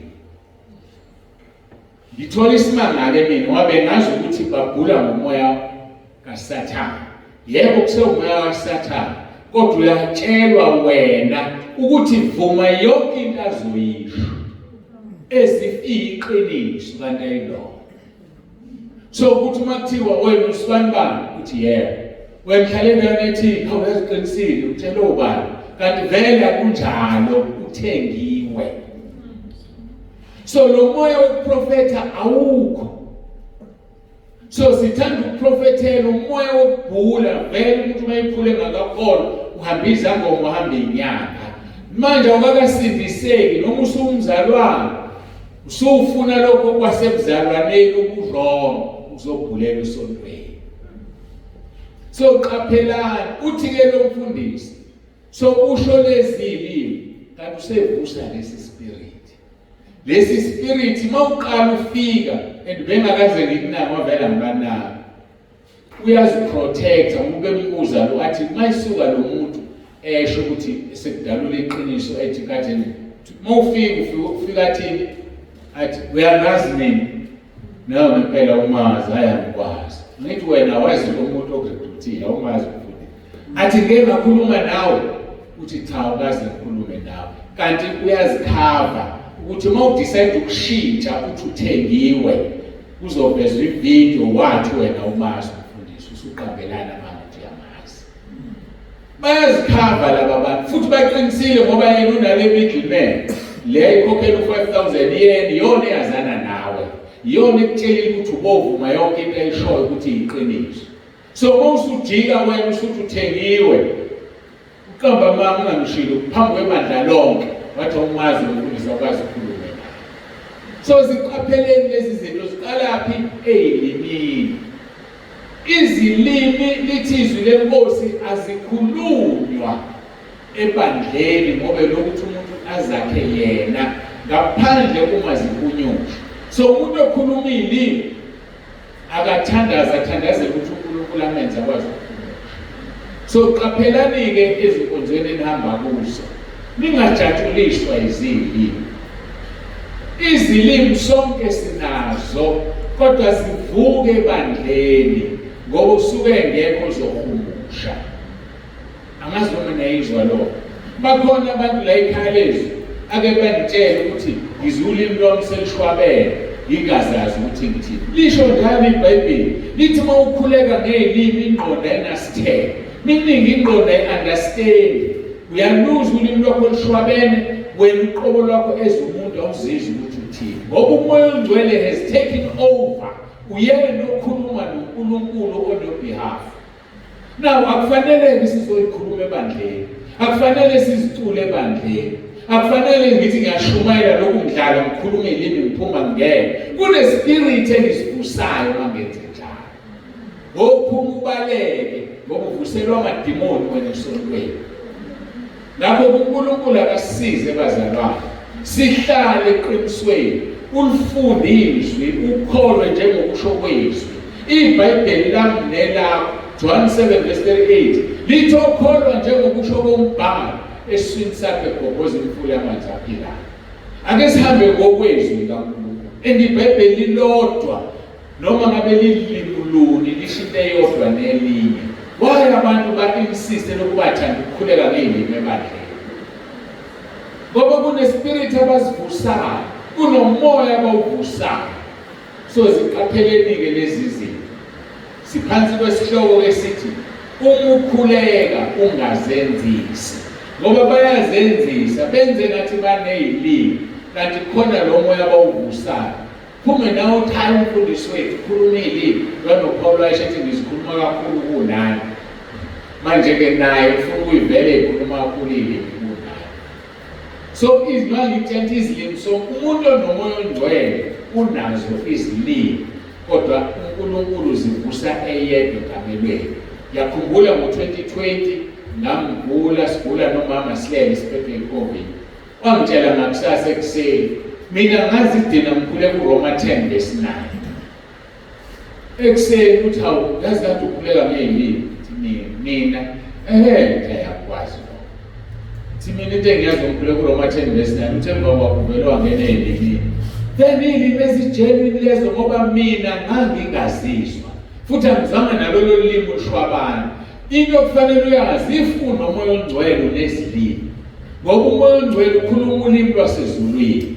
Ngithola isimanga-ke mina wabe ngazi ukuthi babhula ngomoya kaSathane. Yebo kusewumoya kaSathane, kodwa uyatshelwa wena ukuthi vuma yonke into azoyisho ezifiqiniso kanti ayilona. So ukuthi makuthiwa wena usibani bani uthi yebo. Wena hlala endaweni ethile awuyaziqinisile utshela ubani kanti vele akunjalo uthengiwe. So lo moya wokuprofetha awukho. So sithanda ukuprofethela umoya wokubhula vele umuntu mayiphule ngakakholwa uhamba izangoma uhamba inyanga. Manje awukakasindiseki noma usumzalwane usufuna lokho kwasemzalwaneni ukudlonga uzobhulela esontweni. So qaphelani uthi-ke lo mfundisi. So usho lezilimi kanti usevusa lesi spirit. Lesi spirit mawuqala ufika and bengakaze ngikunaka wavela ngibanaka. Uyaziprotecta ngoba embuza lo athi mayisuka lo muntu esho ukuthi sekudalula iqiniso ethi katheni mawufika athi athi uyalazi nini? Nawe ngempela umazi ayangikwazi. Ngithi wena wazi lo muntu okurecruitile awumazi futhi. Athi ngeke ngakhuluma nawe uthi cha ukazi ngikhulume nawe. Kanti uyazikhava ukuthi mawudecide ukushintsha uthi uthengiwe kuzovezwa ivideo wathi wena umazi umfundisi usuqambelana manje yamazi. Bayazikhava laba bantu futhi baqinisile ngoba yena unale middleman le ikhokhela u5,000 yena eyazana nawe. Yona ekutshela ukuthi ubovuma yonke into ayishoyo ukuthi iyiqiniso. So mawusujika wena usuthi uthengiwe uqamba mama ungangishilo phambi kwebandla lonke wathi umazi umfundisi akwazi ukukhuluma naye. So ziqapheleni lezi zinto ziqalaphi eyilimini. izilimi lithi izwi lenkosi azikhulunywa ebandleni ngoba lokuthi umuntu azakhe yena ngaphandle uma zikunyusha. So umuntu okhuluma ilimi athandazele ukuthi uNkulunkulu amenze akwazi ukukhuluma. So qaphelani-ke ezinkonzweni enihamba kuzo, ningajatshuliswa izilimi. Izilimi sonke sinazo, kodwa sivuke ebandleni ngoba usuke engekho uzohumusha. Angazi noma niyizwa lokho. Bakhona abantu la ekhaya lezi ake bangitshele ukuthi ngizulimi lwami selishwabene, ngingazazi ukuthi ngithini. Lisho njalo iBhayibheli lithi uma ukhuleka ngezilimi ingqondo ayinasithele. Meaning ingqondo ayi-understand. Uyaluza ulimi lwakho lishwabene, wena uqobo lwakho ezumuntu awuzizwa ukuthi uthini. Ngoba umoya ongcwele has taken over. Uyena okhuluma noNkulunkulu on your behalf. Now akufanele sizoyikhuluma ebandleni. Akufanele sizicule ebandleni. Akufanele ngithi ngiyashumayela lokhu ngidlala ngikhuluma izilimi ngiphuma ngeke. Kune spirit engisibusayo mangenze njalo. Ngokuphuma ubaleke ngoba uvuselwa amadimoni wena esontweni. Lapho uNkulunkulu akasize bazalwane. Sihlale eqinisweni, ulifunde izwi, ukholwe njengokusho kwezwi. iBhayibheli lami nelakho John 7:38 lithi okholwa njengokusho kombhalo eswini sakhe gobhoza imfula yamanzi aphilayo. Ake sihambe ngokwezwi kaNkulunkulu. iBhayibheli lodwa noma ngabe lililuluni lishinto eyodwa nelinye. Why abantu ba-insiste lokubathanda ukukhuleka ngezilimi ebandleni? Ngoba kunespirit abazivusayo, kunomoya abawuvusayo. So ziqapheleni-ke lezi zinto. Siphansi kwesihloko esithi uma ukhuleka ungazenzisi. Ngoba bayazenzisa benze ngathi banezilimi kanti khona lo moya abawuvusayo. Phume nawe uthaya umfundisi wethu khuluma izilimi lwanopawulo ayeshethi ngizikhuluma kakhulu kunani. Manje-ke naye ufuna ukuyivele ikhuluma kakhulu izilimi kunayo. So izilimi izilimi so umuntu onomoya ongcwele unazo izilimi, kodwa uNkulunkulu zivusa eyedwa kamelweni. Yakhumbula ngo-2020 ngamgula sigula nomama silele siphethwe iCovid. Wangitshela ngakusasa ekuseni, mina ngazidina ngikhule kuRoma 10:9. Ekuseni uthi hawu yazi kade ukhuleka ngezilimi. Mina ngiyakwazi lokho. Mina into engiyazi ngikhule kuRoma 10:9 uthe ngoba kuvele wangena ezilimi. Then izilimi ezigenuine lezo ngoba mina ngangingazizwa. Futhi angizange nalolo limi ushwabana. Into okufanele uyazi ifuna umoya ongcwele nezilimi. Ngoba umoya ongcwele ukhuluma ulimi lwasezulwini.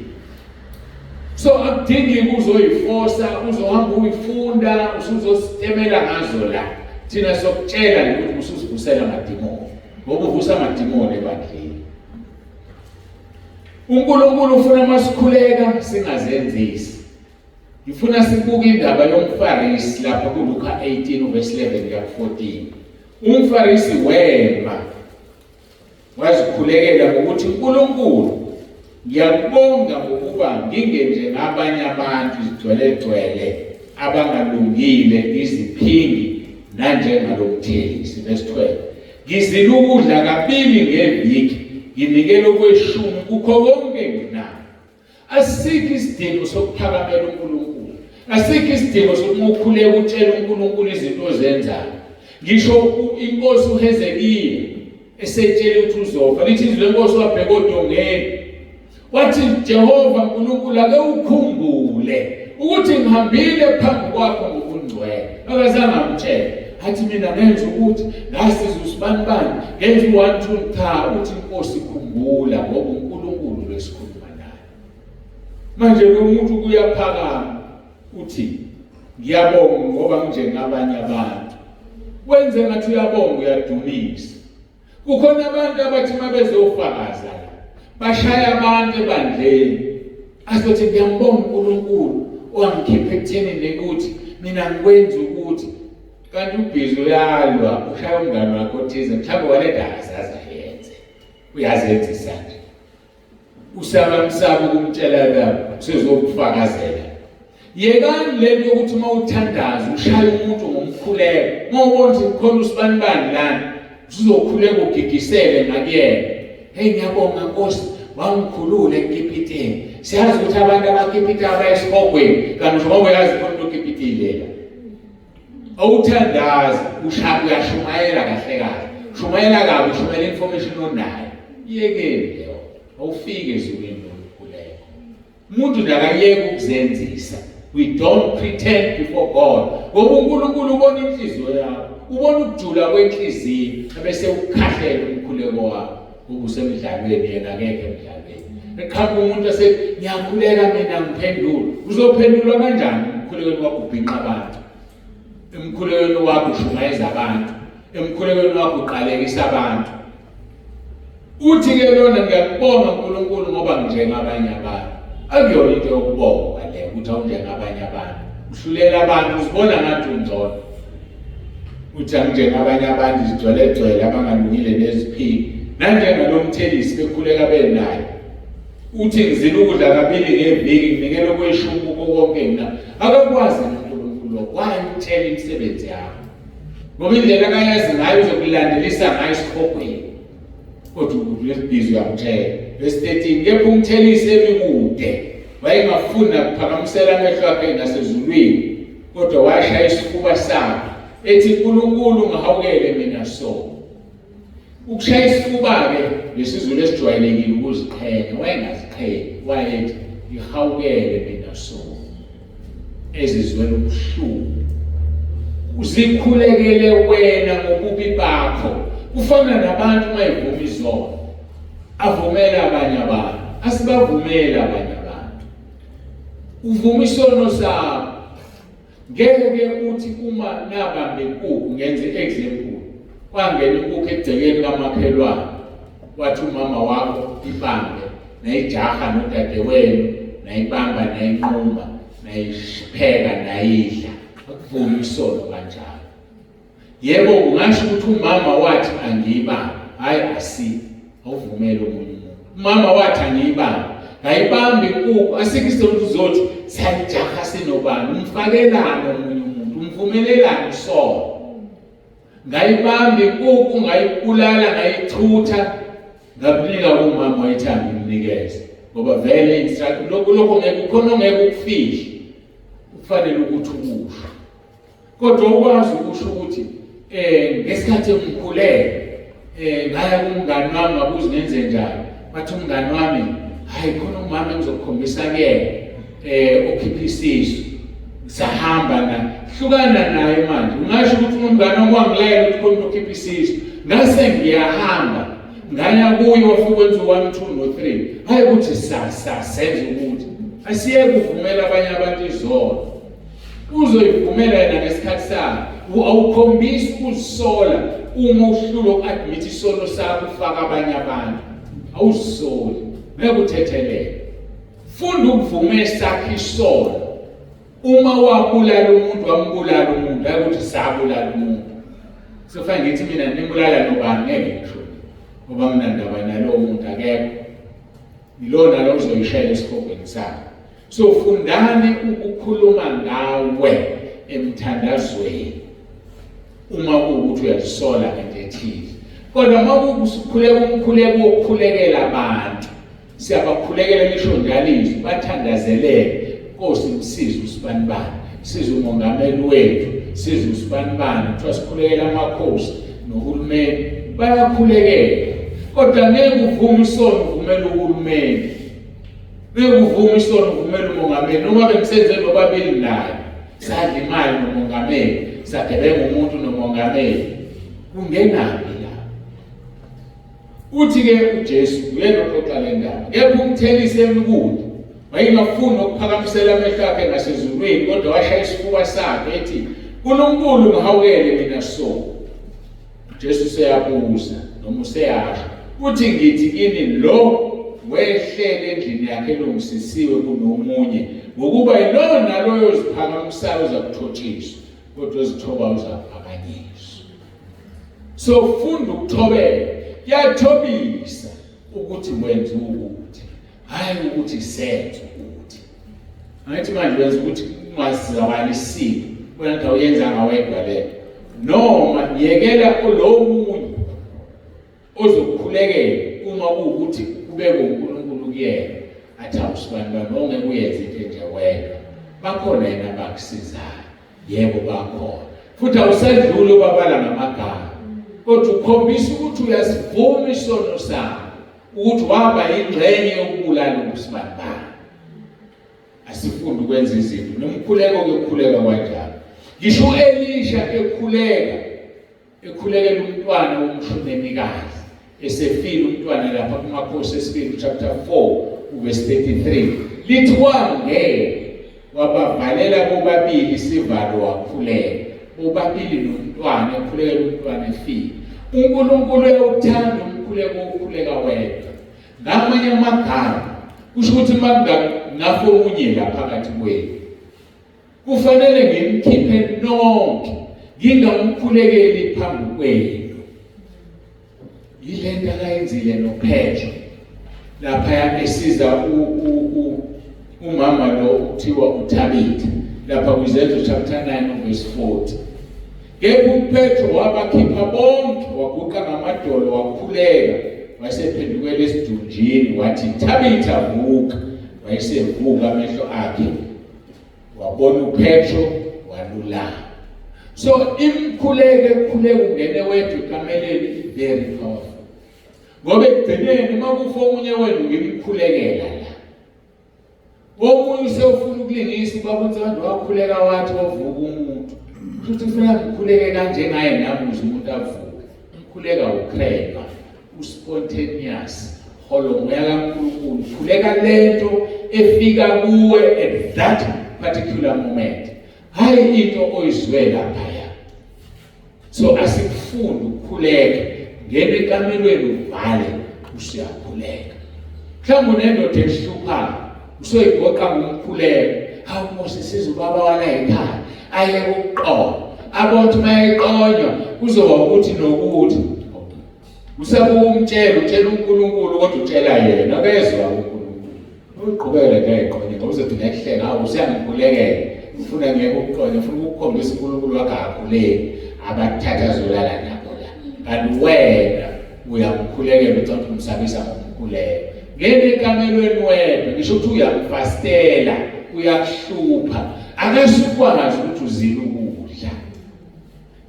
So akudingi uzoyiforsa, uzohamba uyifunda, usuzositemela ngazo la. Thina sokutshela ukuthi usuzivusela amadimoni. Ngoba uvusa amadimoni ebandleni. uNkulunkulu ufuna masikhuleka singazenzisi. Ngifuna sibuke indaba yomfarisi lapha kuLuka 18:11-14. Umfarisi wema wazikhulekela ngokuthi uNkulunkulu ngiyakubonga ngokuba ngingenje ngabanye abantu izigcwele abangalungile iziphingi nanjengalomthelisi. Verse 12. Ngizila ukudla kabili ngeviki, nginikele okweshumi kukho konke nginakho. Asikho isidingo sokuphakamela uNkulunkulu. Asikho isidingo sokuthi ukhuleke utshela uNkulunkulu izinto ozenzayo. Ngisho iNkosi uHezekiya esetshela ukuthi uzofa, lithi izwi lenkosi wabheka odongeni. Wathi Jehova uNkulunkulu ake ukhumbule ukuthi ngihambile phambi kwakho ngokungcwele. Akazange amtshele. Athi mina ngenza ukuthi ngasiza usibanibani ngenza u1 2 3 uthi iNkosi ikhumbula ngoba uNkulunkulu lesikhuluma naye. Manje lo muntu kuyaphakama uthi ngiyabonga ngoba njengabanye abantu. Wenze ngathi uyabonga uyadumisa. Kukhona abantu abathi mabezofakaza bashaya abantu ebandleni. Asothi ngiyambonga uNkulunkulu owangikhipha ekuthenini ukuthi mina ngikwenza ukuthi kanti ubhizi uyalwa ushaya umngane wakho othize mhlawumbe waleda azaza yenze. Uyazenzisa nje. Usaba ukumtshela lapho sezokufakazela. Yekani lento ukuthi uma uthandaza ushaya umuntu ngomkhuleko. Uma ubona ukuthi khona usibanibani lana, uzokhuleka ugigisele ngakuyena. Hey ngiyabonga Nkosi, wangikhulule enkipiteni. Siyazi ukuthi abantu abakipita abayesihogweni, kanti njengoba uyazi khona ukipitile la. Awuthandaza, uyashumayela kahle kahle. Shumayela kabi, shumayela information onayo. Yekeni leyo. Awufike ezulwini lokukhuleka. Umuntu nakayeke ukuzenzisa. We don't pretend before God. Ngoba uNkulunkulu ubona inhliziyo yakho. Ubona ukujula kwenhliziyo, bese ukhahlela umkhuleko wakho. Ubusemidlalweni yena ngeke emdlalweni. Ekhamba umuntu ase ngiyakhuleka mina ngiphendula. Uzophendulwa kanjani umkhuleko wakho ubhinqa abantu? Emkhulekweni wakho ushumayeza abantu. Emkhulekweni wakho uqalekisa abantu. Uthi ke lona ngiyakubonga uNkulunkulu ngoba njengabanye abantu. Akuyona into yokubonga le ukuthi awunjengabanye abantu. Uhlulela abantu uzibona ngathi ungcono. Uthi njengabanye abantu izigcwele abangalungile neziphili. Nanjengalomthelisi bekhuleka benayo. Uthi ngizile ukudla kabili ngeviki nginikele okweshumi konke mina. Akakwazi uNkulunkulu why uthela imisebenzi yakho. Ngoba indlela akayazi ngayo uzokulandelisa ngayo isikhopweni. Kodwa lesibizwe yamtshela. Verse 13 kepha umthelisi ebikude wayengafuna ukuphakamisela amehlo akhe nasezulwini. Kodwa washaya isifuba sakhe ethi uNkulunkulu ngihawukele mina so. Ukushaya isifuba ke lesizulu esijwayelekile ukuziqhenya, wayengaziqhenyi, wayethi ngihawukele mina so. Ezizwela ubuhlungu. Uzikhulekele wena ngobubi bakho. Kufana nabantu mayivuma izono. Avumela abanye abantu. Asibavumela abanye abantu. Uvuma isono sakho. Ngeke uthi uma nabambe inkukhu ngenze example. Kwangena inkukhu egcekeni kamakhelwane. Wathi umama wakho ibambe nayijaha nodadewenu, nayibamba nayinquma, nayipheka nayidla. Akuvumi isono kanjalo. Yebo ungasho ukuthi umama wathi angiyibambe, hayi asi, awuvumele omunye umuntu. Umama wathi angiyibambe, ngayibambe inkukhu, asikise ukuthi uzothi siyajaha sinobani, umfakelane omunye umuntu, umvumelelane isono. Ngayibambe inkukhu, ngayibulala, ngayithutha, ngakunika umama wayithanda imnikeze. Ngoba vele instruct lokho ngeke khona ongeke ukufihla. Kufanele ukuthi ukusho. Kodwa ukwazi ukusho ukuthi ngesikhathi ngikhuleka ngaya kumngani wami ngabuza ngenze njani. Bathi umngani wami hayi khona umama engizokukhombisa kuyena okhipha isisu. Sahamba na hlukana naye manje. Ungasho ukuthi umngani wami wangilayela ukuthi khona okhipha isisu. Ngase ngiyahamba ngaya kuye wafika wenza 1 2 no 3. Hayi ukuthi senze ukuthi asiyeke kuvumela abanye abantu izono. Uzoyivumela yena ngesikhathi sakhe. Awukhombisi ukuzisola uma uhlula uku-admit isono sakho ufaka abanye abantu. Awuzisoli, ngeke uthethelele. Funda ukuvuma esakho isono. Uma wabulala umuntu wambulala umuntu, hayi ukuthi sabulala umuntu. Sefana ngithi mina nimbulala nobani ngeke ngisho. Ngoba mina ndaba nalowo muntu akekho. Yilona lo uzoyishayela esikhobeni sakho. So fundani ukukhuluma ngawe emthandazweni. Uma kuwukuthi uyazisola into ethile. Kodwa uma kuwukukhuleka umkhuleko wokukhulekela abantu, siyabakhulekela ngisho njalo bathandazeleke. Nkosi msize usibanibani, size umongameli wethu, size usibanibani, kuthiwa sikhulekela amakhosi nohulumeni, bayakhulekela. Kodwa ngeke uvume isono uvumele uhulumeni. Ngeke uvume isono uvumele umongameli. Noma bengisenze nobabili naye, sadla imali nomongameli, sagebenga umuntu nomongameli. Kungenaphi la? Uthi-ke uJesu uyena oxoxa le ndaba. Kepha umthelisi emikude wayengafuni ukuphakamisela amehlo akhe ngasezulwini, kodwa washaya isifuba sakhe ethi uNkulunkulu ngihawukele mina so. uJesu seyabuza noma useyasho uthi ngithi kini lo wehlele endlini yakhe elungisisiwe kunomunye ngokuba yilona loyo oziphakamisayo uzakuthotshiswa, kodwa ozithoba uzaphakanyiswa. So funda ukuthobela. Yathobisa ukuthi wenze ukuthi, hayi ukuthi senze ukuthi. Angithi manje wenza ukuthi ungazizakala isiko wena nto uyenza ngawedwa le noma yekela lo munye ozokukhulekela uma kuwukuthi kubeke uNkulunkulu kuyena athi awusibani bonke kuyenza into nje wedwa bakhona yena bakusizayo yebo bakhona futhi awusadluli ubabala ngamagama kodwa ukhombisa ukuthi uyasivuma isono sakho ukuthi waba ingxenye yokubulala ubusibani bakho asifundi ukwenza izinto nomkhuleko ukukhuleka kanjalo ngisho Elisha ekhulekela umntwana womshunenikazi esefile umntwana lapha kuMakhosi esibili chapter 4 verse 33 lithi wangeke wabavalela bobabili isivalo wakhuleka bobabili nomntwana ekhulekela umntwana efile uNkulunkulu uyawuthanda umkhuleko wokukhuleka wedwa ngamanye amagama kusho ukuthi ngafo omunye la phakathi kwenu kufanele ngimkhiphe nonke ngingamkhulekeli phambi kwenu yilento akayenzile noPetro lapha yabesiza umama lo uthiwa uThabitha lapha kwiZenzo chapter 9 verse 40 kepha uPetro wabakhipha bonke waguqa ngamadolo wakhuleka wasephendukela esidunjini wathi Thabitha vuka wayesevuka amehlo akhe wabona uPetro walulama so imkhuleke ungene wedwa ekameleni very powerful ngoba ekugcineni makufa omunye wenu ngimkhulekela la omunye usefuna ukulingisa babonza abantu wakhuleka wathi wavuka umuntu futhi ufuna ukukhuleka kanje ngaye namuzi umuntu avuka umkhuleka ukreka spontaneous holomoya kaNkulunkulu khuleka lento efika kuwe at that particular moment hayi into oyizwe lapha so asikufundi ukukhuleka ngene ekamelweni uvale usiyakhuleka mhlawumbe nendoda esihluphayo usoyigoqa ngomkhuleko hawu Nkosi sizubaba wala ekhaya aye ukuqoqa abantu mayeqonywa kuzoba ukuthi nokuthi usabukumtshela utshela uNkulunkulu kodwa utshela yena akezwa uNkulunkulu uqhubekele ngeqonye ngoba uzothi ngehleka hawu usiyangikhulekela ufuna ngeke ukuqonya ufuna ukukhombisa uNkulunkulu wakhe akakhuleki abathathazolala nabo la kanti wena uyamkhulekela uthi umsabisa ngomkhuleko ngene ekamelweni wedwa ngisho ukuthi uyamfastela uyakuhlupha akasukwazi ukuthi uzile ukudla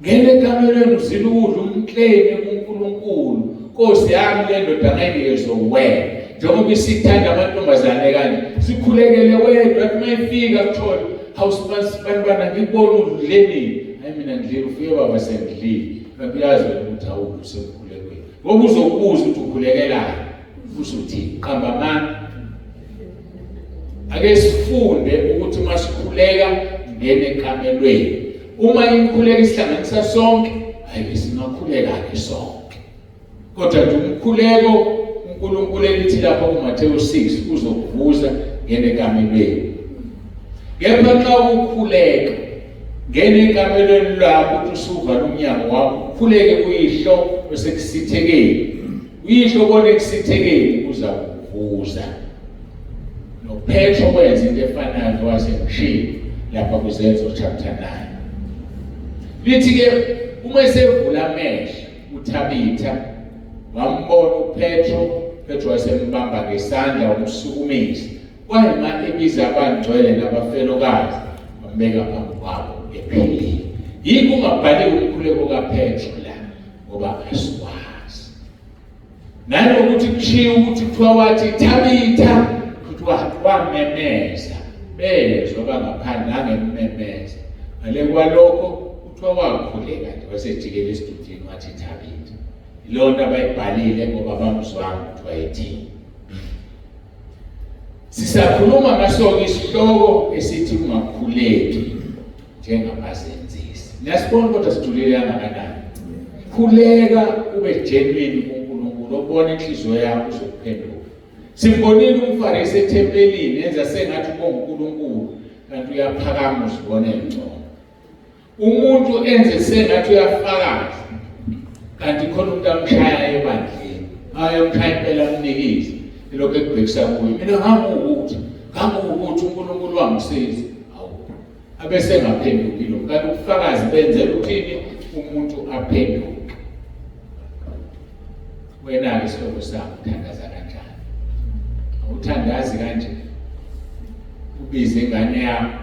ngene ekamelweni uzile ukudla umkleni kuNkulunkulu Nkosi yami le ndoda ngayinikezwe wena njengoba isithanda amantombazane kanje sikhulekele wedwa athi mayifika kuthola hawusibana ngibona udleni hayi mina ngidlile ufike baba sengidlile ngakuyazi ukuthi awukho semkhulekweni ngoba uzokubuza ukuthi ukhulekelani usuthi qamba mani ake sifunde ukuthi masikhuleka ngene ekamelweni uma imkhuleko isihlanganisa sonke hayi singakhuleka ke sonke kodwa nje umkhuleko uNkulunkulu elithi lapha kuMateyu 6 uzokuvuza ngene ekamelweni kepha xa ukhuleka ngene ekamelweni lakho ukuthi usuvala umnyango wakho ukhuleke kuyihlo osekusithekeni uyihlo bone kusithekeni uzakuvuza noPetro wenza into efanayo wasemshini lapha kuZenzo chapter 9 lithi ke uma esevula amehlo uThabitha wambona uPetro wasembamba ngesandla wamsukumisa kwayima ebiza abangcwele nabafelokazi wambeka phambi kwabo ephilile yikho ungabhaliwe umkhuleko kaPetro la ngoba asikwazi nanokuthi kushiwo ukuthi kuthiwa wathi Thabitha kuthiwa wamemeza bezwa bangaphandle angememeza ngale kwalokho kuthiwa wakhuleka nje wasejikela esidudini wathi Thabitha ilonto abayibhalile ngoba bamzwanga kuthiwa yithini sisakhuluma ngaso isihloko esithi ungakhuleki njengabazenzisi niyasibona kodwa sijulile kangakanani khuleka ube genuine kuNkulunkulu ubone inhliziyo yakho uzokuphenduka simbonile umFarisi eThempelini enza sengathi uNkulunkulu kanti uyaphakama uzibone ngcono umuntu enze sengathi uyafakaza kanti khona umuntu amshaya ebandleni ayomshaya impela umnikisi lokho ekubhekisa kuyo mina ngangukuthi uNkulunkulu wangisiza awu abese ngaphendukile kanti ubufakazi benzela ukuthini umuntu aphenduke. Wena-ke isihloko sakho uthandaza kanjani? Awuthandazi kanje? Ubize ingane yakho,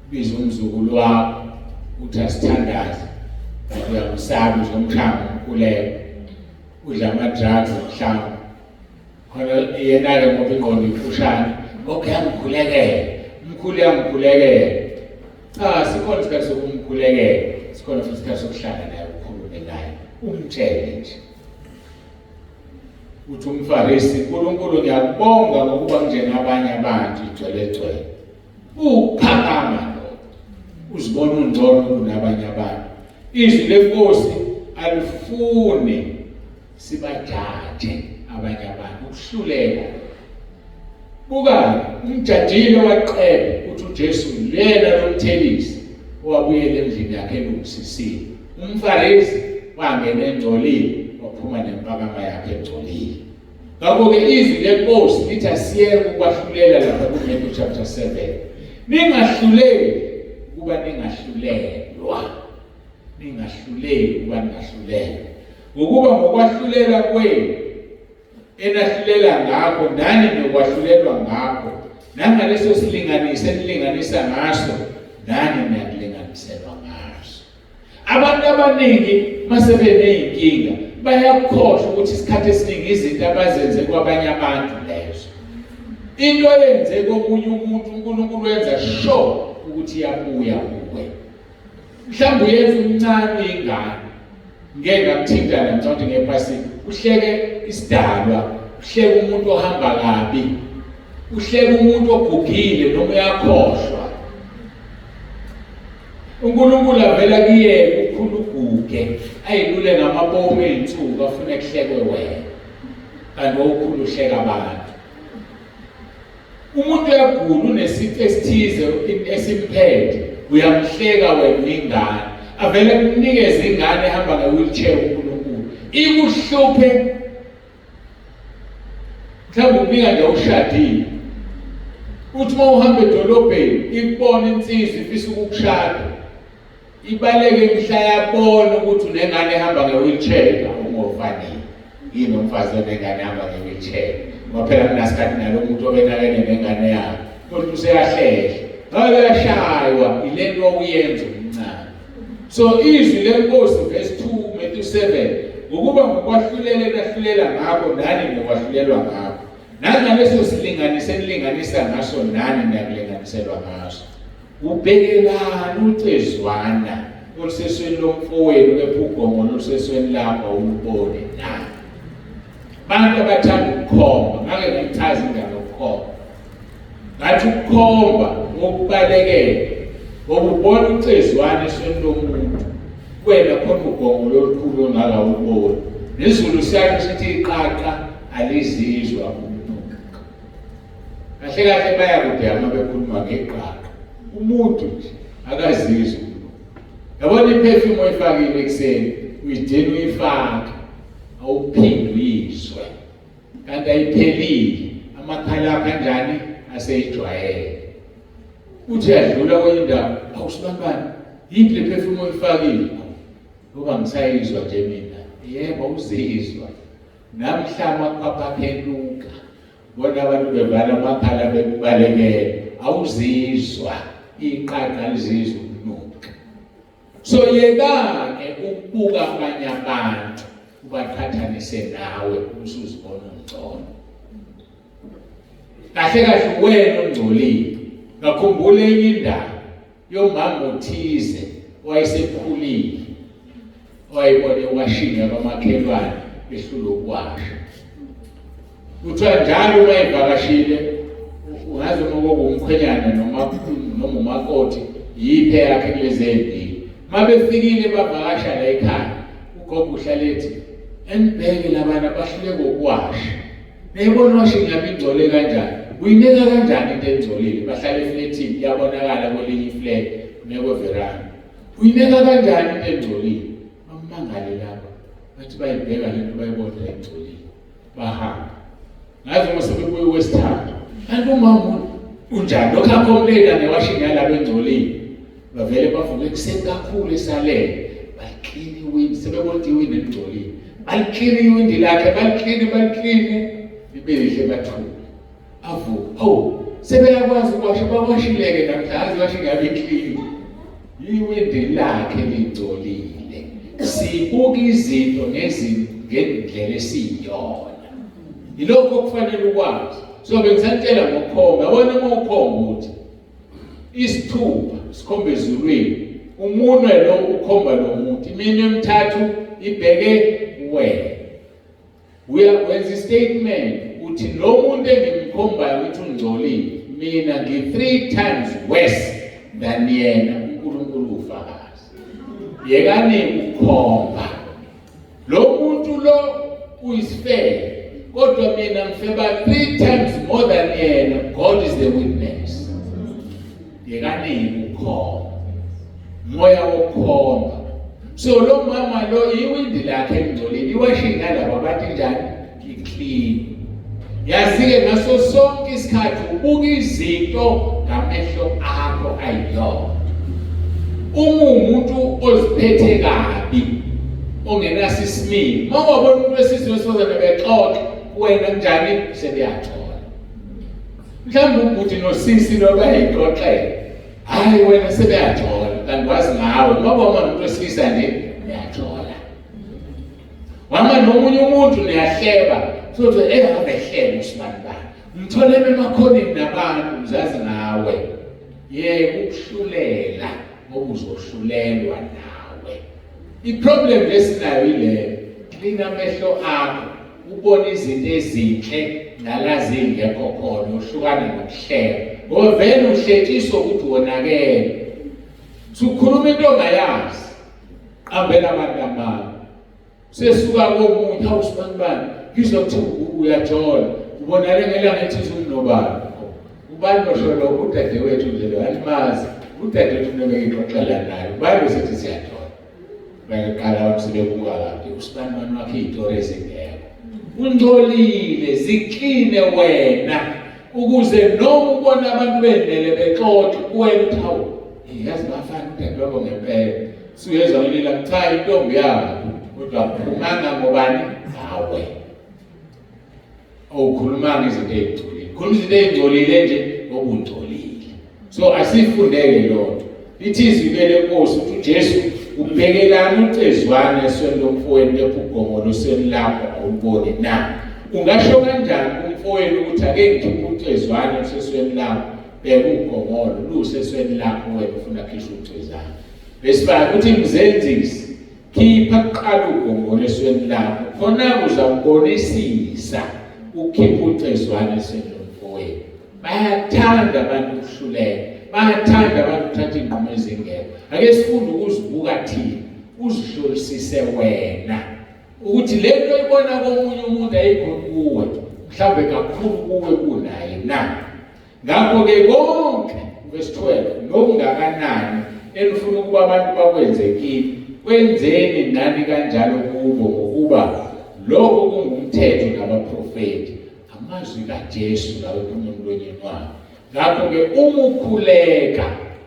ubize umzukulu wakho, uthi asithandaze, uyakusaba uzomhlanga umkhuleko, udla ama-drugs mhlawumbe. Khona yena-ke ngoba ingqondo ifushane, okay yangikhulekela, umkhulu yangikhulekela. Cha, sikhona isikhathi sokumkhulekela, sikhona futhi isikhathi sokuhlala naye ukhulume naye, umtshele nje. Uthi umFarisi, uNkulunkulu ngiyakubonga ngokuba njenabanye abantu igcwele. Uphakama lo, uzibona ungcono kunabanye abantu. Izwi leNkosi alifune sibajaje abanye abantu, ukuhlulela. Buka, umjajile waqeda uthi uJesu lena lomthelisi owabuyela endlini yakhe elungisisile. UmFarisi wangena engcolile, waphuma nempakama yakhe engcolile. Ngakho-ke izwi leNkosi lithi asiyeke ukwahlulela lapha kuMatthew chapter 7. Ningahluleli ukuba ningahlulelwa. Ningahluleli ukuba ningahlulelwa. Ngokuba ngokwahlulela kwenu enahlulela ngakho nani nokwahlulelwa ngakho. Nangaleso silinganiso enilinganisa ngaso nani niyakulinganiselwa ngaso. Abantu abaningi masebeneyinkinga bayakhohlwa ukuthi isikhathi esiningi izinto abazenze kwabanye abantu lezo. Into yenze komunye umuntu uNkulunkulu wenza sure ukuthi iyabuya kuwe. Mhlawumbe uyenza umncane ingane. Ngeke ngakuthintana mthonto ngepasini. Uhleke isidalwa, uhleke umuntu ohamba kabi. Uhleke umuntu ogugile noma uyakhohlwa. uNkulunkulu avela kuyena ukhuluguge ayilule ngamabomu einsuku afuna kuhlekwe wena. Kanti ukhulu uhleka abantu. Umuntu uyagula unesifo esithize esimphethe, uyamhleka wena ingane. Avela kunikeza ingane ehamba nge-wheelchair uNkulunkulu. Ikuhluphe. Mhlawumbe ubika nje ushadile. Uthi uma uhamba edolobheni, ikubona insizwa ifisa ukukushada. Ibaleke imhla yabona ukuthi unengane ehamba nge-wheelchair, ungofanele. Yini umfazi onengane ehamba nge-wheelchair? Ngoba phela kunasikhathi nalo muntu obenakene nengane yakhe. Kodwa useyahlehle. Ngabe uyashaywa ile nto uyenza umncane. So izwi leNkosi verse 2 Matthew 7 ukuba ngokwahlulela lahlulela ngakho nani nokwahlulelwa ngakho. Nangaleso silinganiso enilinganisa ngaso nani niyakulinganiselwa ngaso. Ubhekelana ucezwana olusesweni lomfowenu kepha ugongo olusesweni lapha ulubone na. Bantu abathanda ukukhomba, ngake ngimchaza indaba yokukhomba. Ngathi ukukhomba ngokubalekela, ngokubona ucezwana esweni lomuntu, wena khona ugongo lolukhulu ongaka ubone. Nezulu siyasho sithi iqaqa alizizwa umuntu. Kahle kahle bayakudama bekhuluma ngeqaqa. Umuntu nje akazizwa. Yabona iperfume oyifakile ekuseni, uyidini uyifaka, awuphindi uyizwe. Kanti ayiphelile, amakhala kanjani aseyijwayele. Uthi yadlula kwenye indawo, awusibambani, yiphi le perfume oyifakile? Ngoba ngisayizwa nje mina. Yebo uzizwa. Namhlanje kwaphenduka. Bona abantu bevala amakhala bekubalekela, awuzizwa. Iqaqa lizizwa ukunuka. So yekake ukubuka abanye abantu ubaqhathanise nawe usuzibona ungcono. Kahle kahle wena ongcolile. Ngakhumbula enye indaba yomama othize wayesekhulile. Wayebona ewashini yabamakhelwane ehlula ukwasha. Kuthiwa njalo wayevakashile ungazi noma umkhwenyana noma umakoti yiphe yakhe kulezi ezimbili. Mabefikile bavakasha la ekhaya, ugogo uhlalethi enibheke labana bahluleke ukwasha. Nayibona washo ngabe ingcole kanjani? Uyineka kanjani into engcolile? Bahlala efletini yabonakala kwelinye iflat nekweveranda. Uyineka kanjani into engcolile? Bamangale lapha. Bathi bayibheka lento bayibona engcolile. Bahamba. Ngazi uma sebebuye wesithathu. Kanti umama unjani? Lokho akomplena newashini yalabo engcolile. bavele bavuke kuseni kakhulu esalele baklini iwindi sebebona iwindi elingcolile baliklini iwindi lakhe baliklini ibelihle bathule avuka sebeyakwazi ukwasha bawashileke namhlanje washe ngabe iklini iwindi lakhe lingcolile sibuka izinto ngendlela esiyiyona ilokho kufanele ukwazi so bengisantshela ngokukhomba yabona uma ukhomba ukuthi isithupha sikhomba ezulwini umunwe lo ukhomba lo muntu iminwe emithathu ibheke wena uyawenza istatement uthi lo muntu engimkhombayo ukuthi ungcolile mina ngi3 times worse than yena uNkulunkulu ufakazi yekani ukhomba lo muntu lo uyisifele kodwa mina ngifeba 3 times more than yena God is the witness yekani ukhomba moya wokukhomba so lo mama lo iwindi lakhe engcolile iwashinga laba bathi njani i-clean yazi-ke ngaso sonke isikhathi ubuka izinto ngamehlo akho ayiyona uma umuntu oziphethe kabi ongenaso isimilo uma wabona umuntu wesizwe wesifazane bexoxa wena njani sebeyathola mhlawumbe ukuthi nosisi lo bayayixoxela hayi wena sebeyathola kanti wazi ngawe ngoba umuntu wesilisa nje uyathola wama nomunye umuntu niyahleba futhi engabehlele usibani bani mtholele emakhoneni nabantu uzazi ngawe ukuhlulela ngoba uzohlulelwa nawe iproblem lesinayo ile klina amehlo akho ubona izinto ezinhle nalazi ingekho khona uhlukane nokuhlela ngoba vele uhletiswa ukuthi wonakele sukhuluma into ongayazi ambela abantu amanga sesuka komunye awusibani bani ngizothi uyajola ubonale ngelanga ethi uzinobani ubani basholo udade wethu nje alimazi udade wethu noma ngixoxela naye ubani sethi siyajola bayaqala wamsebenza kanti usibani bani wakhe izitori ezingekho ungcolile zikline wena ukuze noma ubona abantu benele bexoxa wena uthawu yazi bafana udade wabo ngempela suyezwa ulila cha intombi yakho kodwa phumanga ngobani hawe awukhulumanga izinto ezingcolile khuluma izinto ezingcolile nje ngobungcolile so asifundeke lonto lithi izwi lenkosi ukuthi uJesu ubhekelana ucezwana esweni lomfowenu ephugomolo esweni lakho awuboni na ungasho kanjani kumfowenu ukuthi ake ngikhiphe ucezwana esweni lakho bheka ugomolo lusesweni lakho wena ufuna khishwa ucezwana besifaka ukuthi mzenzisi khipha kuqala ugomolo esweni lakho khona uzawubonisisa ukhipha ucezwana esweni lomfowenu bayathanda abantu ukuhlulela bayathanda abantu ukuthatha ingqomo ezingekho ake sifunde ukuzibuka thina uzihlolisise wena ukuthi lento ibona komunye umuntu ayikho kuwe mhlawumbe kakhulu kuwe kunaye na ngakho-ke konke verse 12 nokungakanani enifuna ukuba abantu bakwenze kini kwenzeni nani kanjalo kubo ngokuba lokho kungumthetho nabaprofeti amazwi kaJesu lawo emlonyeni wakhe ngakho-ke uma ukhuleka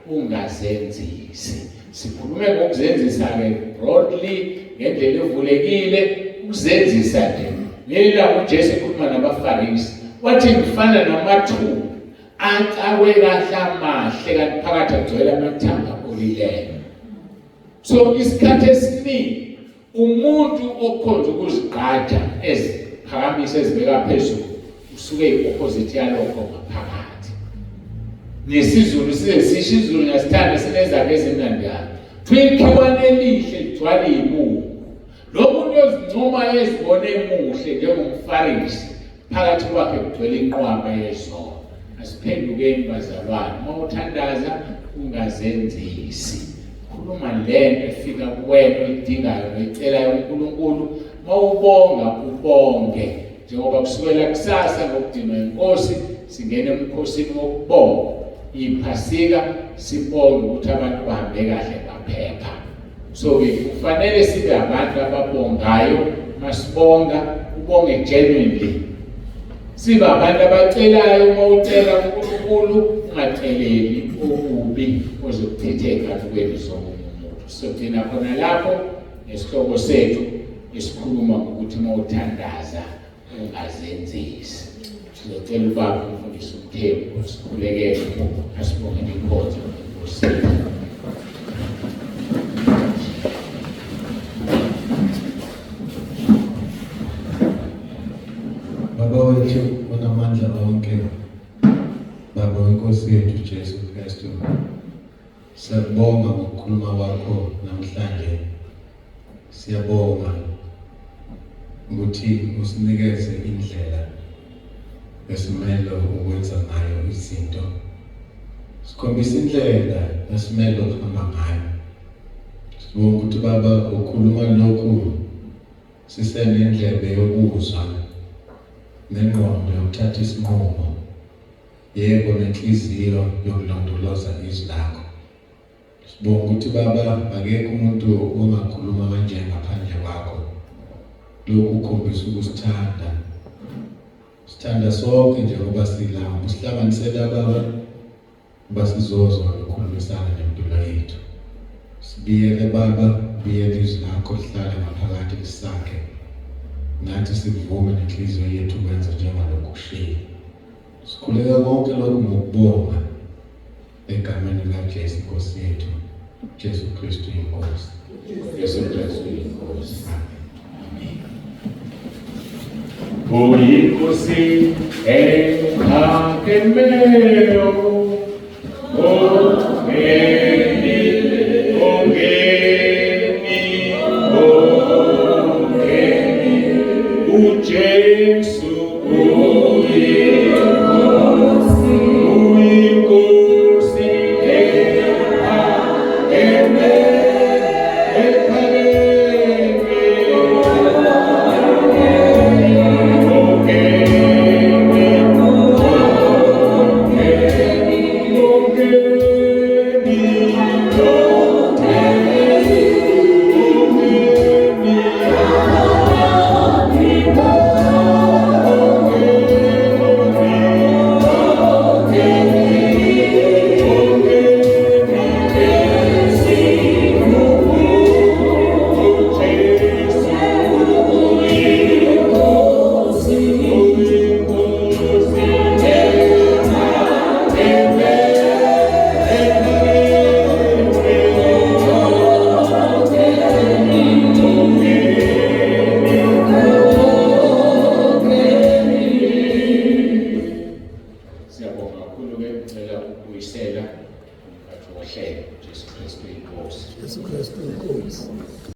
ungazenzisi sikhulume ngokuzenzisa-ke broadly ngendlela evulekile ukuzenzisa nje ngelilanga uJesu ekhuluma nabaFarisi wathi ngifana namathumbu acakwe kahle amahle kanti phakathi agcwele amathanga olileyo so isikhathi esiningi umuntu okhonza ukuzigqaja eziphakamisa ezibeka phezulu usuke i-opposite yalokho ngaphakathi nesizulu sisho izulu ngasithanda sinezakho ezimnandana twikhiwane elihle ligcwale ibuku lo muntu ozincoma ezibone emuhle njengomfarisi phakathi kwakhe kugcwele inqwaba yezono asiphendukeni bazalwane uma uthandaza ungazenzisi khuluma lento efika kuwena oyidingayo noyicelayo uNkulunkulu mawubonga ubonge njengoba kusukela kusasa ngokudinwa inkosi singene emkhosini wokubonga iphasika sibonge ukuthi abantu bahambe kahle baphepha so kufanele sibe abantu ababongayo masibonga ubonge genuinely Siba abantu abacelayo uma ucela uNkulunkulu ungaceleli okubi ozokuthethe kakhulu zomuntu. So thina khona lapho esihloko sethu esikhuluma ngokuthi uma uthandaza ungazenzisi. Sizocela ubaba umfundisi uMthembu osikhulekele asibongele inkonzo eNkosi. Baba wethu onamandla onke, Baba weNkosi yethu UJESU KRISTU, siyabonga ngokukhuluma kwakho namhlanje. Siyabonga ukuthi usinikeze indlela esimele ukwenza ngayo izinto. Sikhombisa indlela esimele ukuhamba ngayo. Sibonga ukuthi Baba ukhuluma lokhu sisenendlebe yokuzwa nengqondo yokuthatha isinqumo, yebo nenhliziyo yokulondoloza izwi lakho. Sibonga ukuthi Baba akekho umuntu ongakhuluma kanje ngaphandle kwakho. Lokhu ukhombisa ukusithanda. Sithanda sonke njengoba silapha. Usihlanganisela Baba ukuba sizozwa ukukhulumisana nempilo yethu. Sibiyele Baba, biyele izwi lakho lihlale ngaphakathi lisakhe. Nathi sivume nenhliziyo yethu ukwenza njengalokhu kushilo. Sikhuleka konke lokhu ngokubonga egameni likaJesu Nkosi yethu, Jesu Kristu Inkosi. Jesu Kristu Inkosi. Amen. UYINKOSI ephakemelo, ongeni, UJESU UYINKOSI, UYINKOSI Jesu Kristu Inkosi. Jesu Kristu Inkosi.